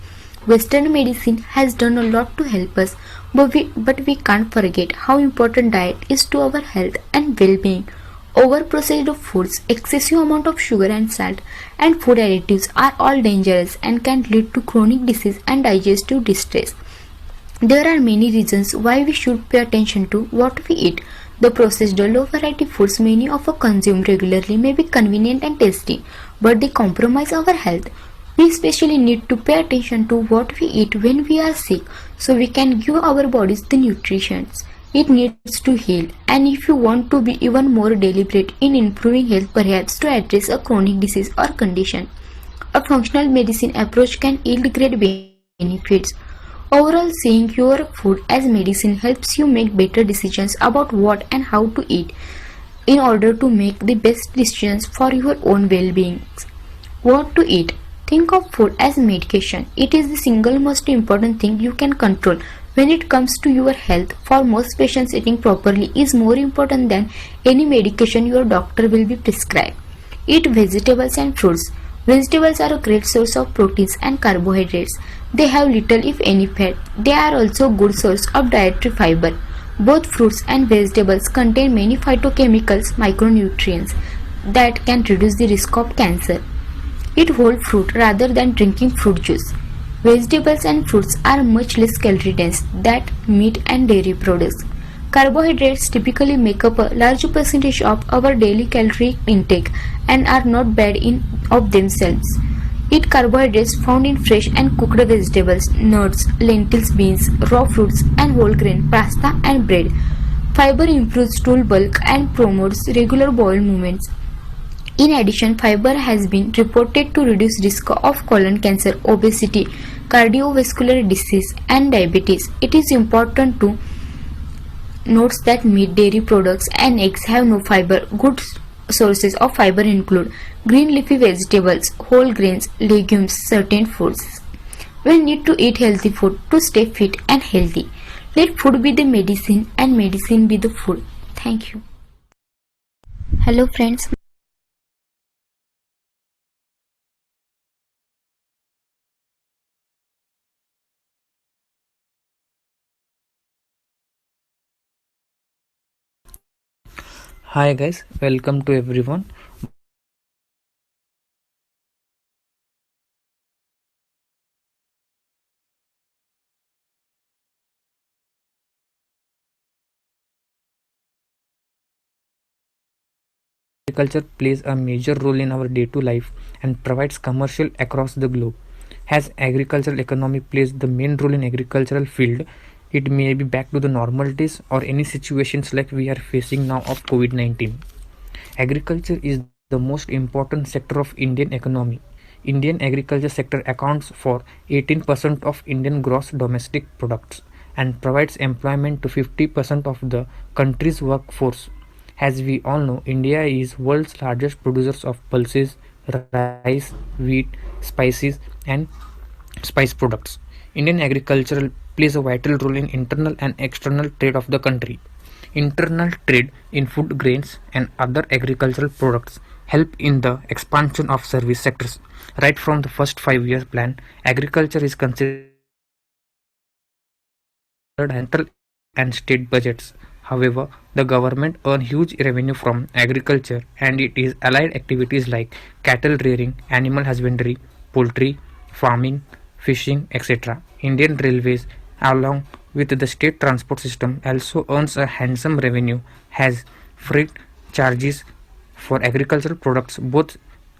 Western medicine has done a lot to help us, but we can't forget how important diet is to our health and well-being. Over-processed foods, excessive amount of sugar and salt, and food additives are all dangerous and can lead to chronic disease and digestive distress. There are many reasons why we should pay attention to what we eat. The processed low variety foods many of us consume regularly may be convenient and tasty, but they compromise our health. We especially need to pay attention to what we eat when we are sick so we can give our bodies the nutrition it needs to heal. And if you want to be even more deliberate in improving health, perhaps to address a chronic disease or condition, a functional medicine approach can yield great benefits. Overall, seeing your food as medicine helps you make better decisions about what and how to eat in order to make the best decisions for your own well-being. What to eat? Think of food as medication. It is the single most important thing you can control when it comes to your health. For most patients, eating properly is more important than any medication your doctor will be prescribed. Eat vegetables and fruits. Vegetables are a great source of proteins and carbohydrates. They have little if any fat. They are also a good source of dietary fiber. Both fruits and vegetables contain many phytochemicals, micronutrients that can reduce the risk of cancer. Eat whole fruit rather than drinking fruit juice. Vegetables and fruits are much less calorie dense than meat and dairy products. Carbohydrates typically make up a large percentage of our daily calorie intake and are not bad in of themselves. Eat carbohydrates found in fresh and cooked vegetables, nuts, lentils, beans, raw fruits, and whole grain pasta and bread. Fiber improves stool bulk and promotes regular bowel movements. In addition, fiber has been reported to reduce risk of colon cancer, obesity, cardiovascular disease, and diabetes. It is important to note that meat, dairy products, and eggs have no fiber. Good sources of fiber include green leafy vegetables, whole grains, legumes, certain foods. We need to eat healthy food to stay fit and healthy. Let food be the medicine and medicine be the food. Thank you. Hello friends. Hi guys, welcome to everyone. Agriculture plays a major role in our day-to life and provides commercial across the globe. As agricultural economy plays the main role in agricultural field, it may be back to the normal days or any situations like we are facing now of COVID-19. Agriculture is the most important sector of Indian economy. Indian agriculture sector accounts for 18% of Indian gross domestic products and provides employment to 50% of the country's workforce. As we all know, India is world's largest producers of pulses, rice, wheat, spices and spice products. Indian agriculture plays a vital role in internal and external trade of the country. Internal trade in food grains and other agricultural products help in the expansion of service sectors. Right from the first 5 year plan, agriculture is considered central and state budgets. However, the government earn huge revenue from agriculture and it is allied activities like cattle rearing, animal husbandry, poultry, farming, fishing, etc. Indian Railways, along with the state transport system, also earns a handsome revenue as freight charges for agricultural products, both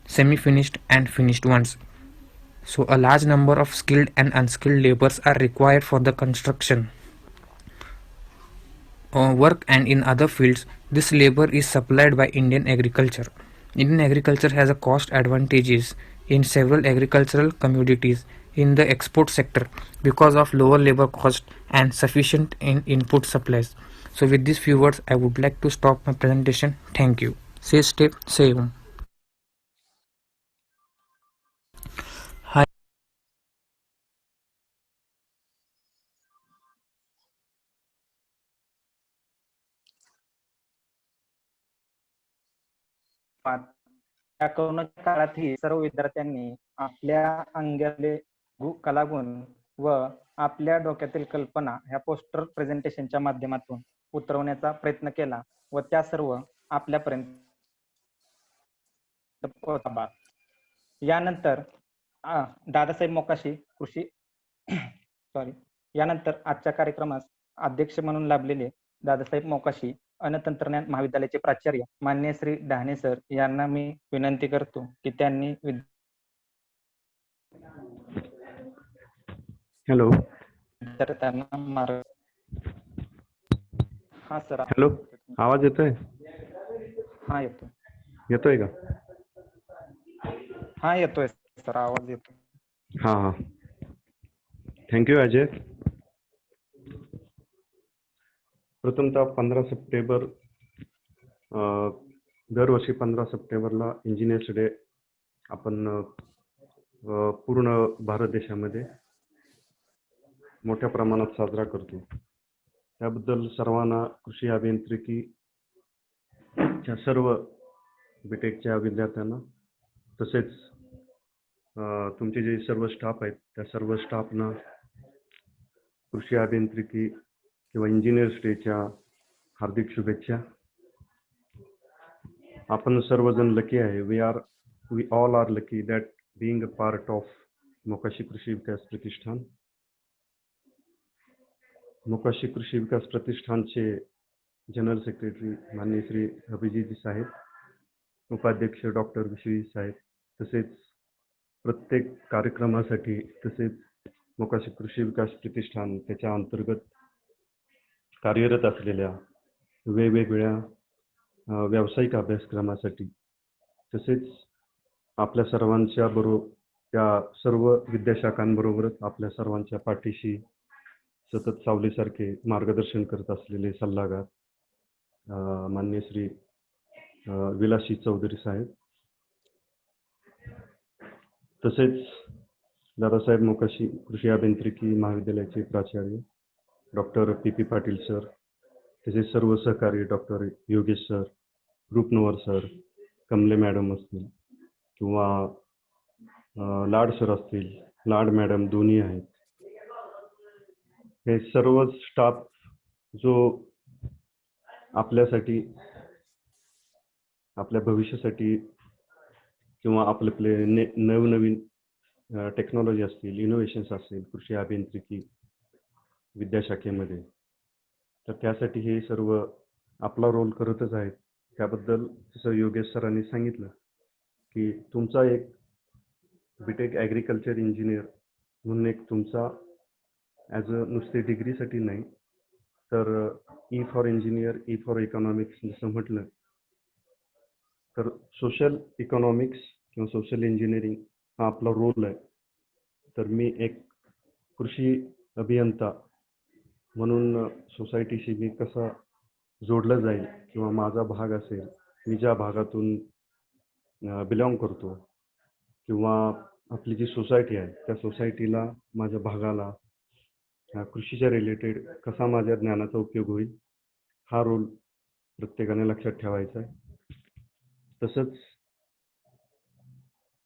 semi-finished and finished ones. So a large number of skilled and unskilled laborers are required for the construction work and in other fields. This labor is supplied by Indian agriculture. Indian agriculture has a cost advantages in several agricultural commodities in the export sector because of lower labor cost and sufficient input supplies. So with these few words, I would like to stop my presentation. Thank you. Stay safe. Hi. या कोरोनाच्या काळातही सर्व विद्यार्थ्यांनी आपल्या अंगातले कलागुण व आपल्या डोक्यातील कल्पना ह्या पोस्टर प्रेझेंटेशनच्या माध्यमातून उतरवण्याचा प्रयत्न केला व त्या सर्व आपल्यापर्यंत पोहोचावा. यानंतर दादासाहेब मोकाशी यानंतर आजच्या कार्यक्रमास अध्यक्ष म्हणून लाभलेले दादासाहेब मोकाशी अन्न तंत्रज्ञान महाविद्यालयाचे प्राचार्य मान्य श्री डहाणे सर यांना मी विनंती करतो की त्यांनी हॅलो विद्यार्थ्यांना हा सर. हॅलो, आवाज येतोय? हा येतोय. येतोय का? हा येतोय सर, आवाज येतोय. हा हा, थँक्यू अजय. प्रथमतः 15 सप्टेंबर दरवर्षी 15 सप्टेंबरला इंजिनियर्स डे आपण पूर्ण भारत देशामध्ये मोठ्या प्रमाणात साजरा करतो. त्याबद्दल सर्वांना कृषी अभियांत्रिकीच्या सर्व बीटेकच्या विद्यार्थ्यांना तसेच तुमचे जे सर्व स्टाफ आहेत त्या सर्व स्टाफना कृषी अभियांत्रिकी किंवा इंजिनियर्स डेच्या हार्दिक शुभेच्छा. आपण सर्वजण लकी आहे. We all are lucky that being a part of Mokashi Krishi Vikas प्रतिष्ठान. मोकाशी कृषी विकास प्रतिष्ठानचे जनरल सेक्रेटरी माननीय श्री अभिजीत साहेब, उपाध्यक्ष डॉक्टर विश्वी साहेब, तसेच प्रत्येक कार्यक्रमासाठी तसेच मोकाशी कृषी विकास प्रतिष्ठान त्याच्या अंतर्गत कार्यरत असलेल्या वेगवेगळ्या व्यावसायिक अभ्यासक्रमासाठी तसेच आपल्या सर्वांच्या बरोबर त्या सर्व विद्याशाखांबरोबरच आपल्या सर्वांच्या पाठीशी सतत सावलीसारखे मार्गदर्शन करत असलेले सल्लागार मान्य श्री विलासी चौधरी साहेब, तसेच दादासाहेब मोकाशी कृषी अभियांत्रिकी महाविद्यालयाचे प्राचार्य डॉक्टर पी पाटील सर, तसेच सर्व सहकारी डॉक्टर योगेश सर, रूपनवर सर, कमले मॅडम असतील किंवा लाड सर असतील, लाड मॅडम दोन्ही आहेत. हे सर्व स्टाफ जो आपल्यासाठी आपल्या भविष्यासाठी किंवा आपले नवनवीन टेक्नॉलॉजी असतील, इनोव्हेशन्स असतील कृषी अभियांत्रिकी विद्याशाखेमध्ये, तर त्यासाठी हे सर्व आपला रोल करतच आहेत. त्याबद्दल जसं योगेश सरांनी सांगितलं की तुमचा एक बीटेक ॲग्रिकल्चर इंजिनियर म्हणून एक तुमचा ॲज अ नुसते डिग्रीसाठी नाही तर E for engineer, E for economics जसं म्हटलं तर सोशल इकॉनॉमिक्स किंवा सोशल इंजिनिअरिंग हा आपला रोल आहे. तर मी एक कृषी अभियंता म्हणून सोसायटीशी मी कसा जोडलं जाईल किंवा माझा भाग असेल, मी ज्या भागातून बिलॉंग करतो किंवा आपली जी सोसायटी आहे त्या सोसायटीला, माझ्या भागाला कृषीच्या रिलेटेड कसा माझ्या ज्ञानाचा उपयोग होईल हा रोल प्रत्येकाने लक्षात ठेवायचा आहे. तसंच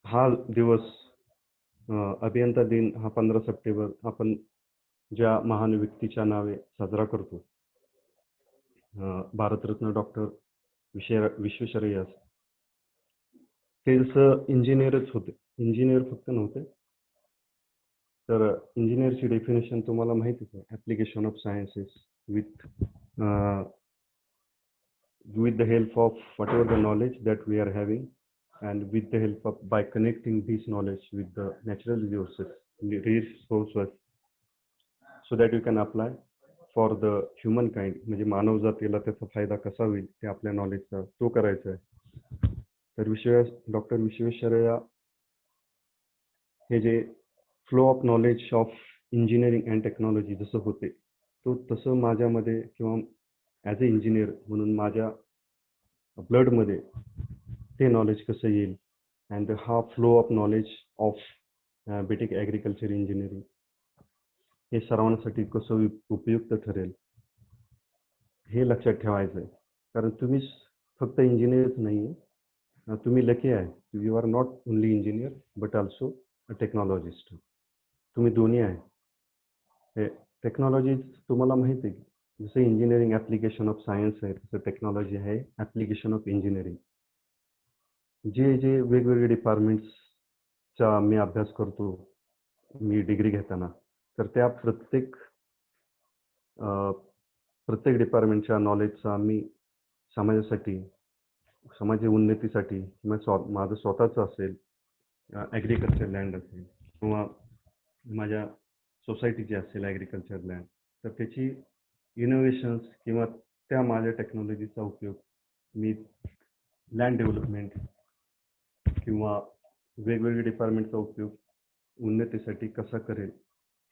हा दिवस अभियंता दिन हा 15 सप्टेंबर आपण ज्या महान व्यक्तीच्या नावे साजरा करतो, भारतरत्न डॉक्टर विश्वेश्वरय्या, ते जसं इंजिनियरच होते, इंजिनियर फक्त नव्हते. तर इंजिनियरची डेफिनेशन तुम्हाला माहितीच आहे, application of sciences with the help of whatever the knowledge that we are having and with the help of by connecting this knowledge with the natural resources so that you can apply for the humankind, म्हणजे मानव जातीला त्याचा फायदा कसा होईल ते आपल्या नॉलेजचा तो करायचा आहे. तर डॉक्टर विश्वेश्वरय्या हे जे flow of knowledge of engineering and technology जसं होते तो तसं माझ्यामध्ये किंवा ॲज अ इंजिनियर म्हणून माझ्या ब्लडमध्ये ते नॉलेज कसं येईल अँड हा flow of knowledge of BTech agriculture engineering हे सर्वांसाठी कसं उपयुक्त ठरेल हे लक्षात ठेवायचं आहे. कारण तुम्ही फक्त इंजिनियरच नाही आहे, तुम्ही लकी आहे. You are not only engineer but also a technologist. तुम्ही दोन्ही आहे. टेक्नॉलॉजी तुम्हाला माहिती आहे की जसं इंजिनिअरिंग ॲप्लिकेशन ऑफ सायन्स आहे तसं टेक्नॉलॉजी आहे ॲप्लिकेशन ऑफ इंजिनिअरिंग. जे वेगवेगळे डिपार्टमेंट्सचा मी अभ्यास करतो मी डिग्री घेताना, तर त्या प्रत्येक डिपार्टमेंटच्या नॉलेजचा मी समाजासाठी, समाज उन्नतीसाठी किंवा माझं स्वतःचं असेल, ॲग्रिकल्चर लँड असेल किंवा माझ्या सोसायटीची असेल ॲग्रिकल्चर लँड, तर त्याची इनोव्हेशन्स किंवा त्या माझ्या टेक्नॉलॉजीचा उपयोग मी लँड डेव्हलपमेंट किंवा वेगवेगळे डिपार्टमेंटचा उपयोग उन्नतीसाठी कसा करेल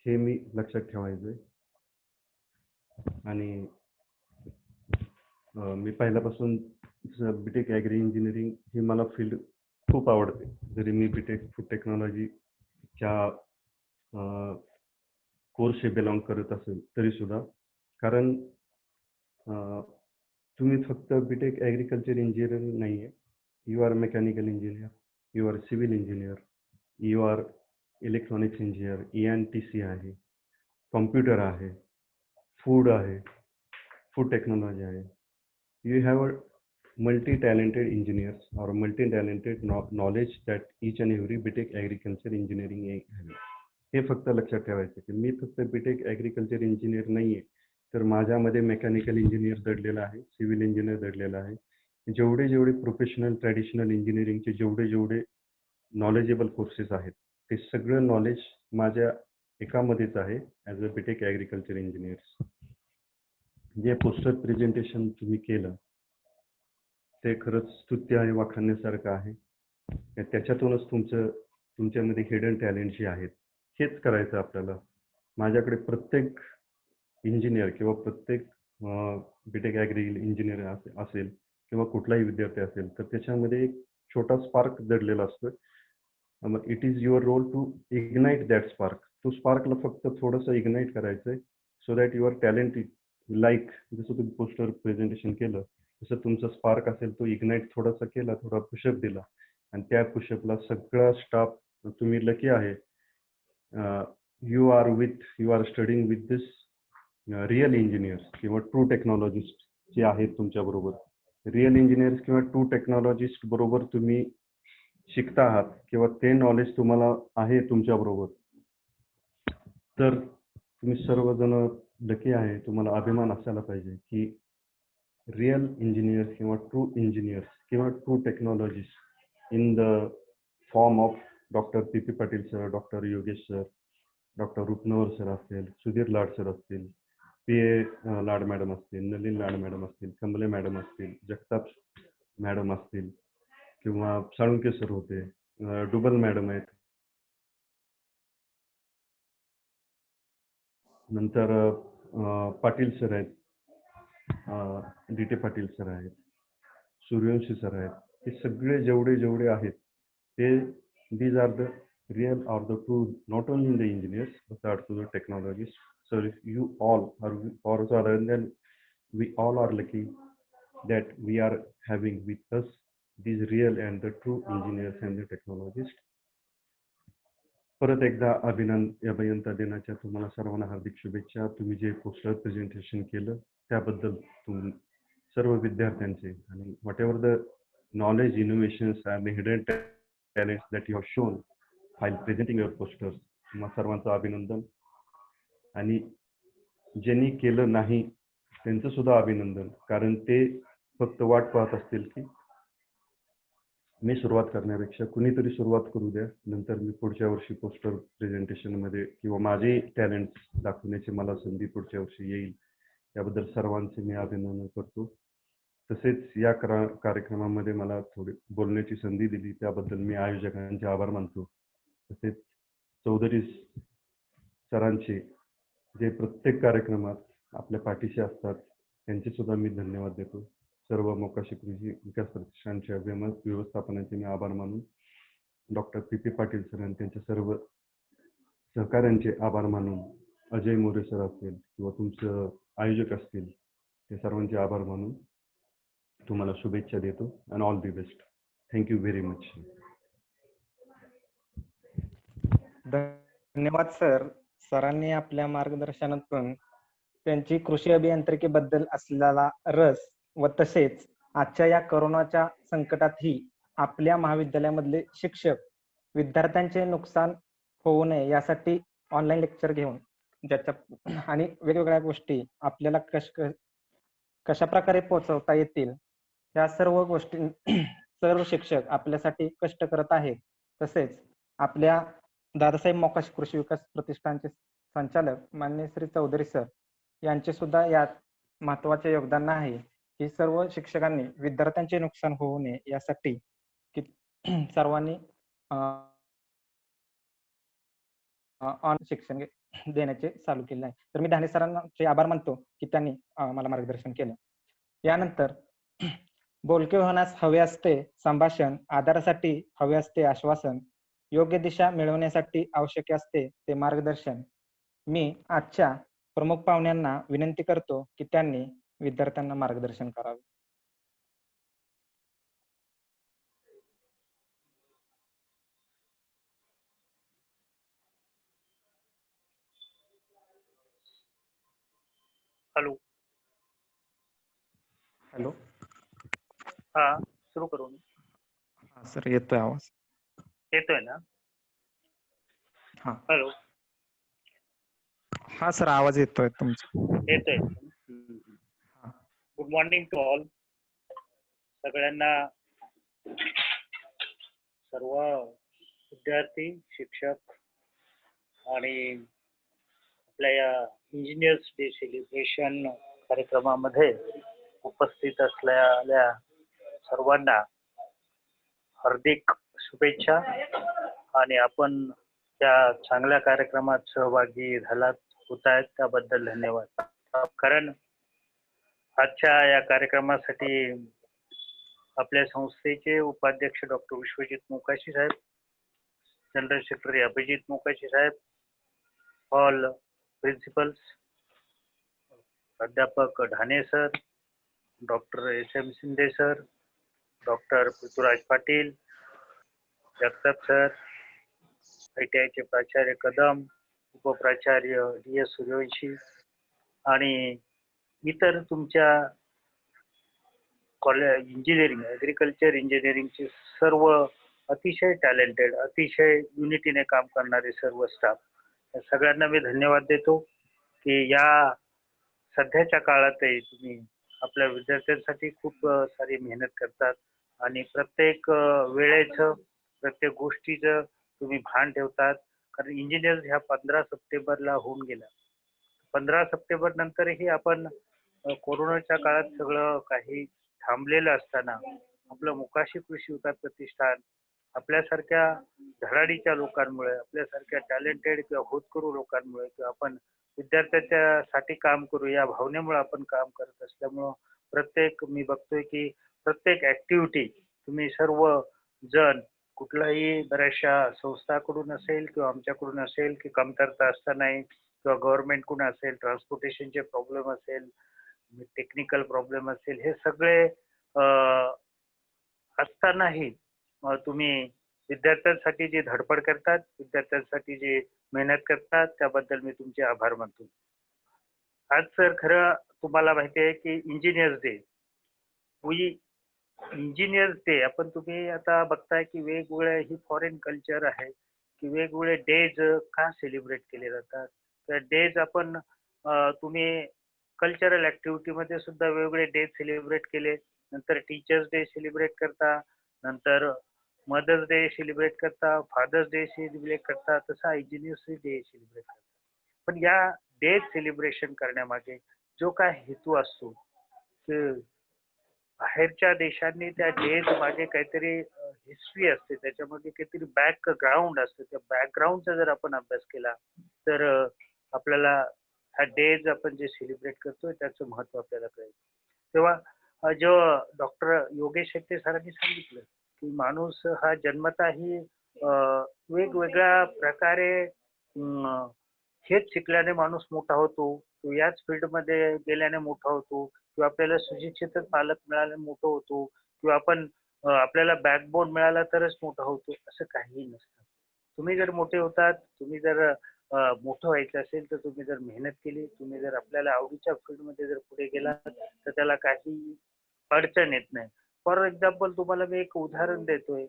हे मी लक्षात ठेवायचं आहे. आणि मी पहिल्यापासून बीटेक ॲग्री इंजिनिअरिंग ही मला फील्ड खूप आवडते. जरी मी बीटेक फूड टेक्नॉलॉजीच्या कोर्सशी बिलॉंग करत असेल तरीसुद्धा, कारण तुम्ही फक्त बीटेक ॲग्रिकल्चर इंजिनियर नाही आहे, you are mechanical engineer, you are civil engineer, you are electronics engineer, ENTC आहे, कॉम्प्युटर आहे, फूड आहे, फूड टेक्नॉलॉजी आहे. You have a multi talented engineers और multi talented knowledge that each and every BTech agriculture engineering आहे. हे फक्त लक्षात ठेवायचं की मी फक्त बीटेक ॲग्रिकल्चर इंजिनियर नाही आहे, तर माझ्यामध्ये मेकॅनिकल इंजिनियर दडलेला आहे, सिव्हिल इंजिनियर दडलेला आहे. जेवढे प्रोफेशनल ट्रॅडिशनल इंजिनिअरिंगचे जेवढे नॉलेजेबल कोर्सेस आहेत ते सगळं नॉलेज माझ्या एकामध्येच आहे as a BTech agriculture engineers. जे पोस्टर प्रेझेंटेशन तुम्ही केलं ते खरंच स्तुत्य आणि वाखाणण्यासारखं आहे. त्याच्यातूनच तुमच्यामध्ये हिडन टॅलेंट जे आहेत हेच करायचं आपल्याला. माझ्याकडे प्रत्येक इंजिनियर किंवा प्रत्येक बीटेक ॲग्री इंजिनियर असेल किंवा कुठलाही विद्यार्थी असेल तर त्याच्यामध्ये एक छोटा स्पार्क दडलेला असतो. It is your role to ignite that spark. तो स्पार्कला फक्त थोडंसं इग्नाइट करायचं आहे so that your talent like जसं तुम्ही पोस्टर प्रेझेंटेशन केलं तसं तुमचा स्पार्क असेल तो इग्नाइट थोडासा केला, थोडा पुशअप दिला आणि त्या पुशअपला सगळा स्टाफ, तुम्ही लकी आहे, you are studying with this real engineers किंवा ट्रू टेक्नॉलॉजिस्ट जे आहेत तुमच्याबरोबर. रिअल इंजिनियर्स किंवा ट्रू टेक्नॉलॉजिस्ट बरोबर तुम्ही शिकता आहात किंवा ते नॉलेज तुम्हाला आहे तुमच्याबरोबर, तर तुम्ही सर्वजण लकी आहे. तुम्हाला अभिमान असायला पाहिजे की रिअल इंजिनियर्स किंवा ट्रू इंजिनियर्स किंवा true technologist in the form of doctor P Patil sir, doctor Yogesh sir, doctor Rupanwar sir असतील, सुधीर लाड सर असतील, PA लाड मॅडम असतील, नलिन लाड मॅडम असतील, कमले मॅडम असतील, जगताप मॅडम असतील किंवा साळुंके सर होते, डुबल मॅडम आहेत, नंतर पाटील सर आहेत, DT पाटील सर आहेत, सूर्यवंशी सर आहेत. हे सगळे जेवढे आहेत ते these are the real or the true, not only in the engineers but also the technologists. So if you all are, or rather than we all are lucky that we are having with us these real and the true engineers and the technologists. परत एकदा अभियंता दिनाच्या तुम्हाला सर्वांना हार्दिक शुभेच्छा. तुम्ही जे poster presentation केलं त्याबद्दल सर्व विद्यार्थ्यांचे आणि what ever the knowledge, innovations and the hidden talents that you have shown while presenting your posters, तुम्हा सर्वांचं अभिनंदन. आणि ज्यांनी केलं नाही त्यांचं सुद्धा अभिनंदन, कारण ते फक्त वाट पाहत असतील की मी सुरुवात करण्यापेक्षा कुणीतरी सुरुवात करू द्या, नंतर मी पुढच्या वर्षी पोस्टर प्रेझेंटेशन मध्ये किंवा माझे टॅलेंट दाखवण्याची मला संधी पुढच्या वर्षी येईल. याबद्दल सर्वांचे मी अभिनंदन करतो. तसेच या कार्यक्रमामध्ये मला थोडी बोलण्याची संधी दिली त्याबद्दल मी आयोजकांचे आभार मानतो. तसेच चौधरी सरांचे जे प्रत्येक कार्यक्रमात आपल्या पाठीशी असतात त्यांचे सुद्धा मी धन्यवाद देतो. सर्व मोकाशी कृषी विकास प्रतिष्ठानच्या व्यवस्थापनाचे मी आभार मानून डॉक्टर PP पाटील सर आणि त्यांच्या सर्व सहकाऱ्यांचे आभार मानून अजय मोरे सर असतील किंवा तुमचं आयोजक असतील ते सर्वांचे आभार मानून तुम्हाला शुभेच्छा देतो. And all the best. Thank you very much. धन्यवाद सर. सरांनी आपल्या मार्गदर्शनातून त्यांची कृषी अभियांत्रिकीबद्दल असलेला रस व तसेच आजच्या या कोरोनाच्या संकटातही आपल्या महाविद्यालयामधले शिक्षक विद्यार्थ्यांचे नुकसान होऊ नये यासाठी ऑनलाईन लेक्चर घेऊन ज्याच्या आणि वेगवेगळ्या गोष्टी आपल्याला कशा प्रकारे पोहोचवता येतील या सर्व गोष्टी सर्व शिक्षक आपल्यासाठी कष्ट करत आहेत. तसेच आपल्या दादासाहेब मोकाशी कृषी विकास प्रतिष्ठानचे संचालक माननीय श्री चौधरी सर यांचे सुद्धा यात महत्वाचे योगदान आहे की सर्व शिक्षकांनी विद्यार्थ्यांचे नुकसान होऊ नये यासाठी की सर्वांनी ऑन शिक्षण देण्याचे चालू केले आहे. तर मी धाने सरांचे आभार मानतो की त्यांनी मला मार्गदर्शन केलं. यानंतर बोलके होण्यास हवे असते संभाषण, आधारासाठी हवे असते आश्वासन, योग्य दिशा मिळवण्यासाठी आवश्यक असते ते मार्गदर्शन. मी आजच्या प्रमुख पाहुण्यांना विनंती करतो की त्यांनी विद्यार्थ्यांना मार्गदर्शन करावे. हॅलो. हॅलो. हा, सुरू करू. हा सर, येतोय आवाज? येतोय ना? हा. हॅलो. हा सर, आवाज येतोय तुमचा. येतोय. Good morning to all. सगळ्यांना, सर्व विद्यार्थी, शिक्षक आणि आपल्या या इंजिनियर्स डे सेलिब्रेशन कार्यक्रमामध्ये उपस्थित असलेल्या सर्वांना हार्दिक शुभेच्छा. आणि आपण त्या चांगल्या कार्यक्रमात सहभागी होत आहेत त्याबद्दल धन्यवाद. कारण आजच्या या कार्यक्रमासाठी आपल्या संस्थेचे उपाध्यक्ष डॉक्टर विश्वजित मोकाशी साहेब, जनरल सेक्रेटरी अभिजित मोकाशी साहेब, ऑल प्रिन्सिपल्स, प्राध्यापक Dhane sir, doctor SM Shinde sir, doctor Prithviraj Patil, Jagtap sir, ITI चे प्राचार्य कदम, उपप्राचार्य DS सूर्यवंशी आणि इतर तुमच्या कॉलेज इंजिनिअरिंग, ॲग्रिकल्चर इंजिनिअरिंगचे सर्व अतिशय टॅलेंटेड, अतिशय युनिटीने काम करणारे सर्व स्टाफ, सगळ्यांना मी धन्यवाद देतो की या सध्याच्या काळातही तुम्ही आपल्या विद्यार्थ्यांसाठी खूप सारी मेहनत करतात आणि प्रत्येक वेळेचं प्रत्येक गोष्टीचं तुम्ही भान ठेवतात. कारण इंजिनियर ह्या 15 सप्टेंबरला होऊन गेला. 15 सप्टेंबर नंतरही आपण कोरोनाच्या काळात सगळं काही थांबलेलं असताना आपलं मुकाशी कृषी विकास प्रतिष्ठान आपल्यासारख्या धडाडीच्या लोकांमुळे, आपल्यासारख्या टॅलेंटेड किंवा होतकरू लोकांमुळे किंवा आपण विद्यार्थ्याच्या साठी काम करू या भावनेमुळे आपण काम करत असल्यामुळं मी बघतोय की प्रत्येक ऍक्टिव्हिटी तुम्ही सर्व जण कुठलाही बऱ्याचशा संस्थाकडून असेल किंवा आमच्याकडून असेल की कमतरता असतानाही किंवा गव्हर्नमेंटकडून असेल, ट्रान्सपोर्टेशनचे प्रॉब्लेम असेल, टेक्निकल प्रॉब्लेम असेल, हे सगळे असतानाही तुम्ही विद्यार्थ्यांसाठी जी धडपड करतात, विद्यार्थ्यांसाठी जी मेहनत करतात, त्याबद्दल मी तुमचे आभार मानतो. आज सर खरं तुम्हाला माहिती आहे की इंजिनियर्स डे इंजिनियर्स डे आपण तुम्ही आता बघताय की वेगवेगळ्या ही फॉरेन कल्चर आहे की वेगवेगळे डेज का सेलिब्रेट केले जातात. त्या डेज आपण तुम्ही कल्चरल ऍक्टिव्हिटी मध्ये सुद्धा वेगवेगळे डेज सेलिब्रेट केले. नंतर टीचर्स डे सेलिब्रेट करता, नंतर मदर्स डे सेलिब्रेट करता, फादर्स डे सेलिब्रेट करता, तसा इंजिनियर्स डे सेलिब्रेट करता. पण या डे सेलिब्रेशन करण्यामागे जो काय हेतू असतो की बाहेरच्या देशांनी त्या डेज मागे काहीतरी हिस्ट्री असते, त्याच्यामध्ये काहीतरी बॅकग्राऊंड असते. त्या बॅकग्राऊंडचा जर आपण अभ्यास केला तर आपल्याला ह्या डेज आपण जे सेलिब्रेट करतोय त्याचं महत्व आपल्याला कळेल. तेव्हा जो डॉक्टर योगेश शेट्टे सरांनी सांगितलं की माणूस हा जन्मताही वेगवेगळ्या प्रकारे हेच शिकल्याने माणूस मोठा होतो, तो याच फील्डमध्ये गेल्याने मोठा होतो किंवा आपल्याला सुशिक्षित पालक मिळाल्याने मोठं होतो किंवा आपण आपल्याला बॅकबोन मिळाला तरच मोठा होतो, असं काहीही नसतं. तुम्ही जर मोठे होतात, तुम्ही जर मोठं व्हायचं असेल तर तुम्ही जर मेहनत केली, तुम्ही जर आपल्याला आवडीच्या फील्डमध्ये जर पुढे गेलात तर त्याला काही अडचण येत नाही. फॉर एक्झाम्पल तुम्हाला मी एक उदाहरण देतोय.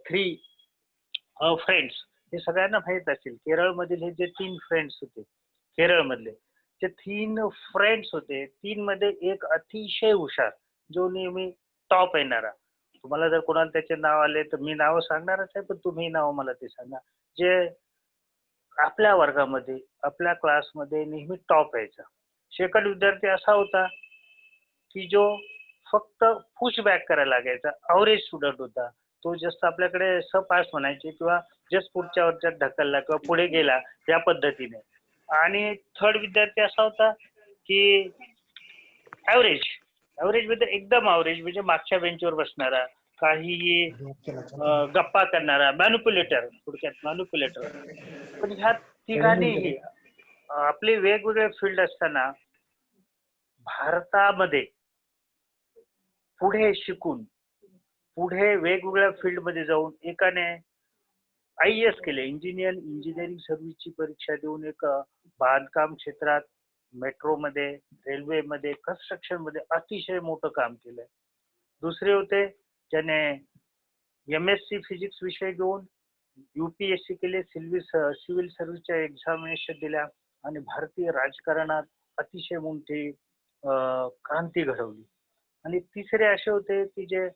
3 फ्रेंड्स हे सगळ्यांना माहित असेल. केरळमधील हे जे 3 फ्रेंड्स होते, केरळमधले जे 3 फ्रेंड्स होते, 3 मध्ये एक अतिशय हुशार जो नेहमी टॉप येणारा. तुम्हाला जर कोणाला त्याचे नाव आले तर मी नाव सांगणारच आहे, पण तुम्ही नाव मला ते सांगा. जे आपल्या वर्गामध्ये आपल्या क्लासमध्ये नेहमी टॉप यायचा. सेकंड विद्यार्थी असा होता की जो फक्त पुश बॅक करायला लागायचा, अवरेज स्टुडंट होता. तो जस्ट आपल्याकडे पास म्हणायचे किंवा जस्ट पुढच्या वर्षात ढकलला किंवा पुढे गेला या पद्धतीने. आणि थर्ड विद्यार्थी असा होता की ऍव्हरेज म्हणजे एकदम ऍव्हरेज, म्हणजे मागच्या बेंचवर बसणारा, काही गप्पा करणारा, मॅनिप्युलेटर, थोडक्यात मॅनिप्युलेटर. पण ह्या तिघांनीही आपले वेगवेगळे फील्ड असताना भारतामध्ये पुढे शिकून पुढे वेगवेगळ्या फील्डमध्ये जाऊन एकाने IAS केले, इंजिनिअरिंग सर्व्हिसची परीक्षा देऊन एक बांधकाम क्षेत्रात, मेट्रोमध्ये, रेल्वेमध्ये, कन्स्ट्रक्शन मध्ये अतिशय मोठं काम केलंय. दुसरे होते ज्याने MSc फिजिक्स विषय घेऊन UPSC केले, सिव्हिल सर्व्हिसच्या एक्झामिनेशन दिल्या आणि भारतीय राजकारणात अतिशय मोठी क्रांती घडवली. आणि तिसरे असे होते की जे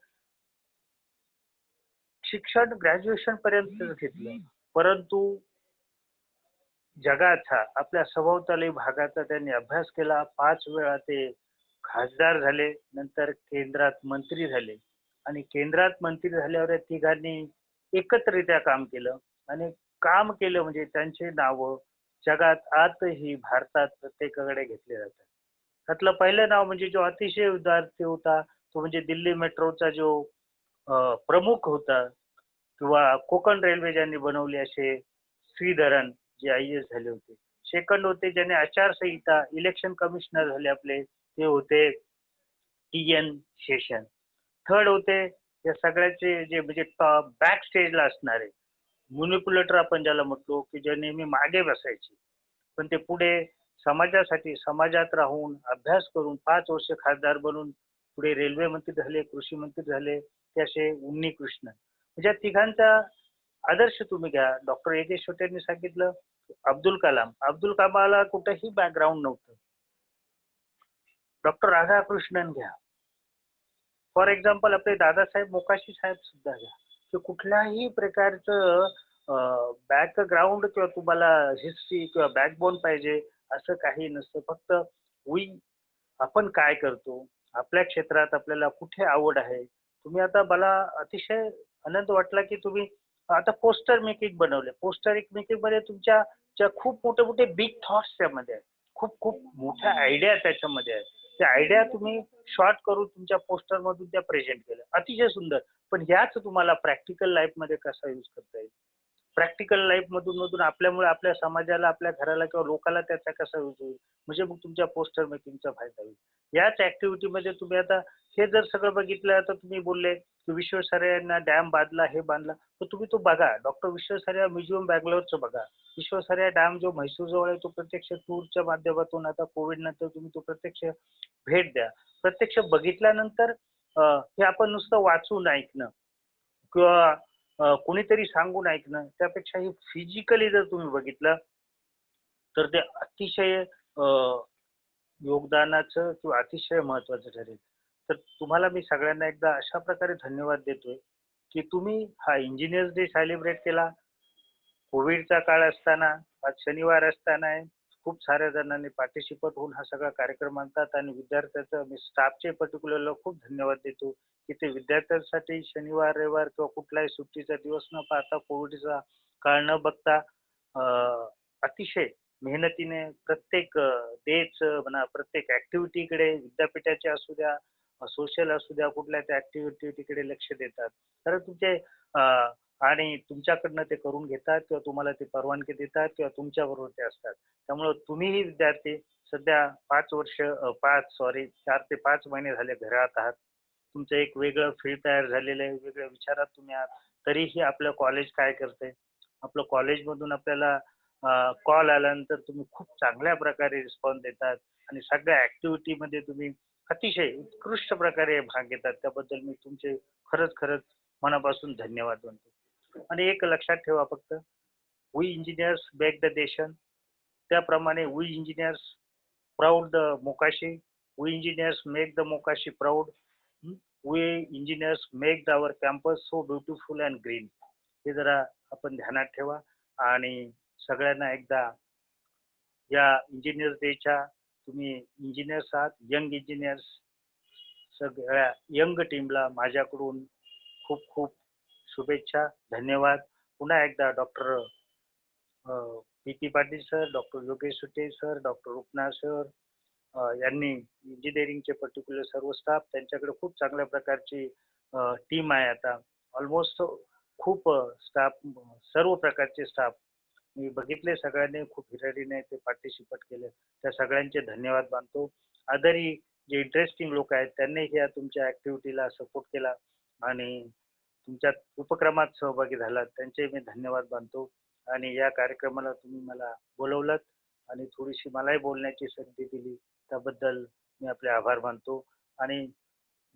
शिक्षण ग्रॅज्युएशन पर्यंत घेतलं, परंतु जगाचा आपल्या सभोवताली भागाचा त्यांनी अभ्यास केला. 5 वेळा ते खासदार झाले, नंतर केंद्रात मंत्री झाले आणि केंद्रात मंत्री झाल्यावर या तिघांनी एकत्रित्या काम केलं आणि काम केलं म्हणजे त्यांचे नाव जगात आजही भारतात प्रत्येकाकडे घेतले जातात. त्यातलं पहिलं नाव म्हणजे जो अतिशय विद्यार्थी होता तो म्हणजे दिल्ली मेट्रोचा जो प्रमुख होता किंवा कोकण रेल्वे ज्यांनी बनवली असे श्रीधरन जे IAS झाले होते. सेकंड होते ज्याने आचारसंहिता इलेक्शन कमिशनर झाले आपले, ते होते TN शेषन. थर्ड होते या सगळ्याचे जे म्हणजे बॅक स्टेजला असणारे म्युनिप्युलेटर आपण ज्याला म्हटलो की जे नेहमी मागे बसायचे, पण ते पुढे समाजासाठी समाजात राहून अभ्यास करून 5 वर्ष खासदार बनून पुढे रेल्वे मंत्री झाले, कृषी मंत्री झाले, ते असे उन्नी कृष्ण. म्हणजे तिघांचा आदर्श तुम्ही घ्या. डॉक्टर योगेश शेट्टेंनी सांगितलं अब्दुल कलामाला कुठेही बॅकग्राऊंड नव्हतं, डॉक्टर राधाकृष्णन घ्या, फॉर एक्झाम्पल आपले दादासाहेब मोकाशी साहेब सुद्धा घ्या, की कुठल्याही प्रकारचं बॅकग्राऊंड किंवा तुम्हाला हिस्ट्री किंवा बॅकबोन पाहिजे असं काही नसतं. फक्त आपण काय करतो, आपल्या क्षेत्रात आपल्याला कुठे आवड आहे. तुम्ही आता मला अतिशय आनंद वाटला की तुम्ही आता पोस्टर मेकिंग बनवले. पोस्टर मेकिंग मध्ये तुमच्या खूप मोठे मोठे बिग थॉट्स त्यामध्ये आहेत, खूप खूप मोठ्या आयडिया त्याच्यामध्ये आहेत. त्या आयडिया तुम्ही शॉर्ट करून तुमच्या पोस्टर मधून त्या प्रेझेंट केल्या, अतिशय सुंदर. पण याच तुम्हाला प्रॅक्टिकल लाईफ मध्ये कसा यूज करता येईल, प्रॅक्टिकल लाईफ मधून आपल्यामुळे आपल्या समाजाला, आपल्या घराला किंवा लोकांना त्याचा कसा यूज होईल, म्हणजे मग तुमच्या पोस्टर मेकिंगचा फायदा होईल. याच ऍक्टिव्हिटीमध्ये तुम्ही आता हे जर सगळं बघितलं, आता तुम्ही बोलले की विश्वेश्वरय्यांना डॅम बांधला, हे बांधला, तर तुम्ही तो बघा. डॉक्टर विश्वेश्वरय्या म्युझियम बँगलोरचं बघा. विश्वेश्वरय्या डॅम जो म्हैसूर जवळ आहे तो प्रत्यक्ष टूरच्या माध्यमातून, आता कोविड नंतर तुम्ही तो प्रत्यक्ष भेट द्या. प्रत्यक्ष बघितल्यानंतर हे आपण नुसतं वाचून ऐकणं किंवा कोणीतरी सांगून ऐकणं, त्यापेक्षा हे फिजिकली जर तुम्ही बघितलं तर ते अतिशय योगदानाचं किंवा अतिशय महत्वाचं ठरेल. तर तुम्हाला मी सगळ्यांना एकदा अशा प्रकारे धन्यवाद देतोय की तुम्ही हा इंजिनियर्स डे सेलिब्रेट केला. कोविडचा काळ असताना, आज शनिवार असताना खूप साऱ्या जणांनी पार्टिसिपेट होऊन हा सगळा कार्यक्रम आणतात आणि विद्यार्थ्याचं, मी स्टाफचे पर्टिक्युलरला खूप धन्यवाद देतो की ते विद्यार्थ्यांसाठी शनिवार, रविवार किंवा कुठलाही सुट्टीचा दिवस न पाहता, कोविडचा काळ न बघता अतिशय मेहनतीने प्रत्येक डेच म्हणा, प्रत्येक ऍक्टिव्हिटीकडे, विद्यापीठाचे असू द्या, सोशल असू द्या, कुठल्या त्या ऍक्टिव्हिटीकडे लक्ष देतात. कारण तुमचे आणि तुमच्याकडनं ते करून घेतात किंवा तुम्हाला ते परवानगी देतात किंवा तुमच्या बरोबर ते असतात. त्यामुळे तुम्हीही विद्यार्थी सध्या 4 ते 5 महिने झाले घरात आहात. तुमचं एक वेगळं फील्ड तयार झालेलं आहे, वेगळ्या विचारात तुम्ही आहात. तरीही आपलं कॉलेज काय करते, आपलं कॉलेजमधून आपल्याला कॉल आल्यानंतर तुम्ही खूप चांगल्या प्रकारे रिस्पॉन्स देतात आणि सगळ्या ऍक्टिव्हिटीमध्ये तुम्ही अतिशय उत्कृष्ट प्रकारे भाग घेतात. त्याबद्दल मी तुमचे खरंच मनापासून धन्यवाद मानतो. आणि एक लक्षात ठेवा फक्त, we engineers make the nation. त्याप्रमाणे we engineers proud the Mokashi, we engineers make the Mokashi proud, we engineers make our campus so beautiful and green. हे जरा आपण ध्यानात ठेवा. आणि सगळ्यांना एकदा या इंजिनियर्स डेच्या, तुम्ही इंजिनियर्स आहात, यंग इंजिनियर्स, सगळ्या यंग टीमला माझ्याकडून खूप खूप शुभेच्छा, धन्यवाद. पुन्हा एकदा doctor P Patil sir, doctor Yogesh सुटे सर, डॉक्टर उपना सर यांनी इंजिनिअरिंगचे पर्टिक्युलर सर्व स्टाफ, त्यांच्याकडे खूप चांगल्या प्रकारची टीम आहे. आता ऑलमोस्ट खूप स्टाफ, सर्व प्रकारचे स्टाफ मी बघितले, सगळ्यांनी खूप हिरारीने ते पार्टिसिपेट केले. त्या सगळ्यांचे धन्यवाद मानतो. अदरही जे इंटरेस्टिंग लोक आहेत त्यांनीही या तुमच्या ऍक्टिव्हिटीला सपोर्ट केला आणि तुमच्या उपक्रमात सहभागी झालात, त्यांचे मी धन्यवाद मानतो. आणि या कार्यक्रमाला तुम्ही मला बोलवलं आणि थोडीशी मलाही बोलण्याची संधी दिली, त्याबद्दल मी आपले आभार मानतो. आणि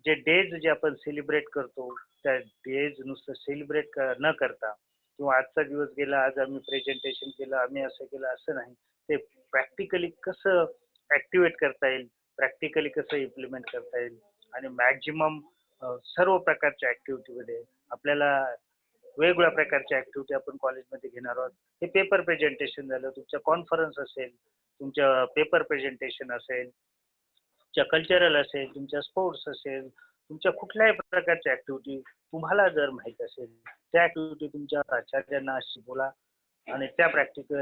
जे डेज जे आपण सेलिब्रेट करतो, त्या डेज नुसतं सेलिब्रेट न करता किंवा आजचा दिवस गेला, आज आम्ही प्रेझेंटेशन केलं, आम्ही असं केलं, असं नाही. ते प्रॅक्टिकली कसं ऍक्टिव्हेट करता येईल, प्रॅक्टिकली कसं इम्प्लिमेंट करता येईल आणि मॅक्झिमम सर्व प्रकारच्या ऍक्टिव्हिटीमध्ये आपल्याला वेगवेगळ्या प्रकारच्या ऍक्टिव्हिटी आपण कॉलेजमध्ये घेणार आहोत. हे पेपर प्रेझेंटेशन झालं, तुमच्या कॉन्फरन्स असेल, तुमच्या पेपर प्रेझेंटेशन असेल, तुमच्या कल्चरल असेल, तुमच्या स्पोर्ट्स असेल, तुमच्या कुठल्याही प्रकारच्या ऍक्टिव्हिटी तुम्हाला जर माहीत असेल, त्या ऍक्टिव्हिटी तुमच्या प्राचार्यांना अशी बोला आणि त्या प्रॅक्टिकल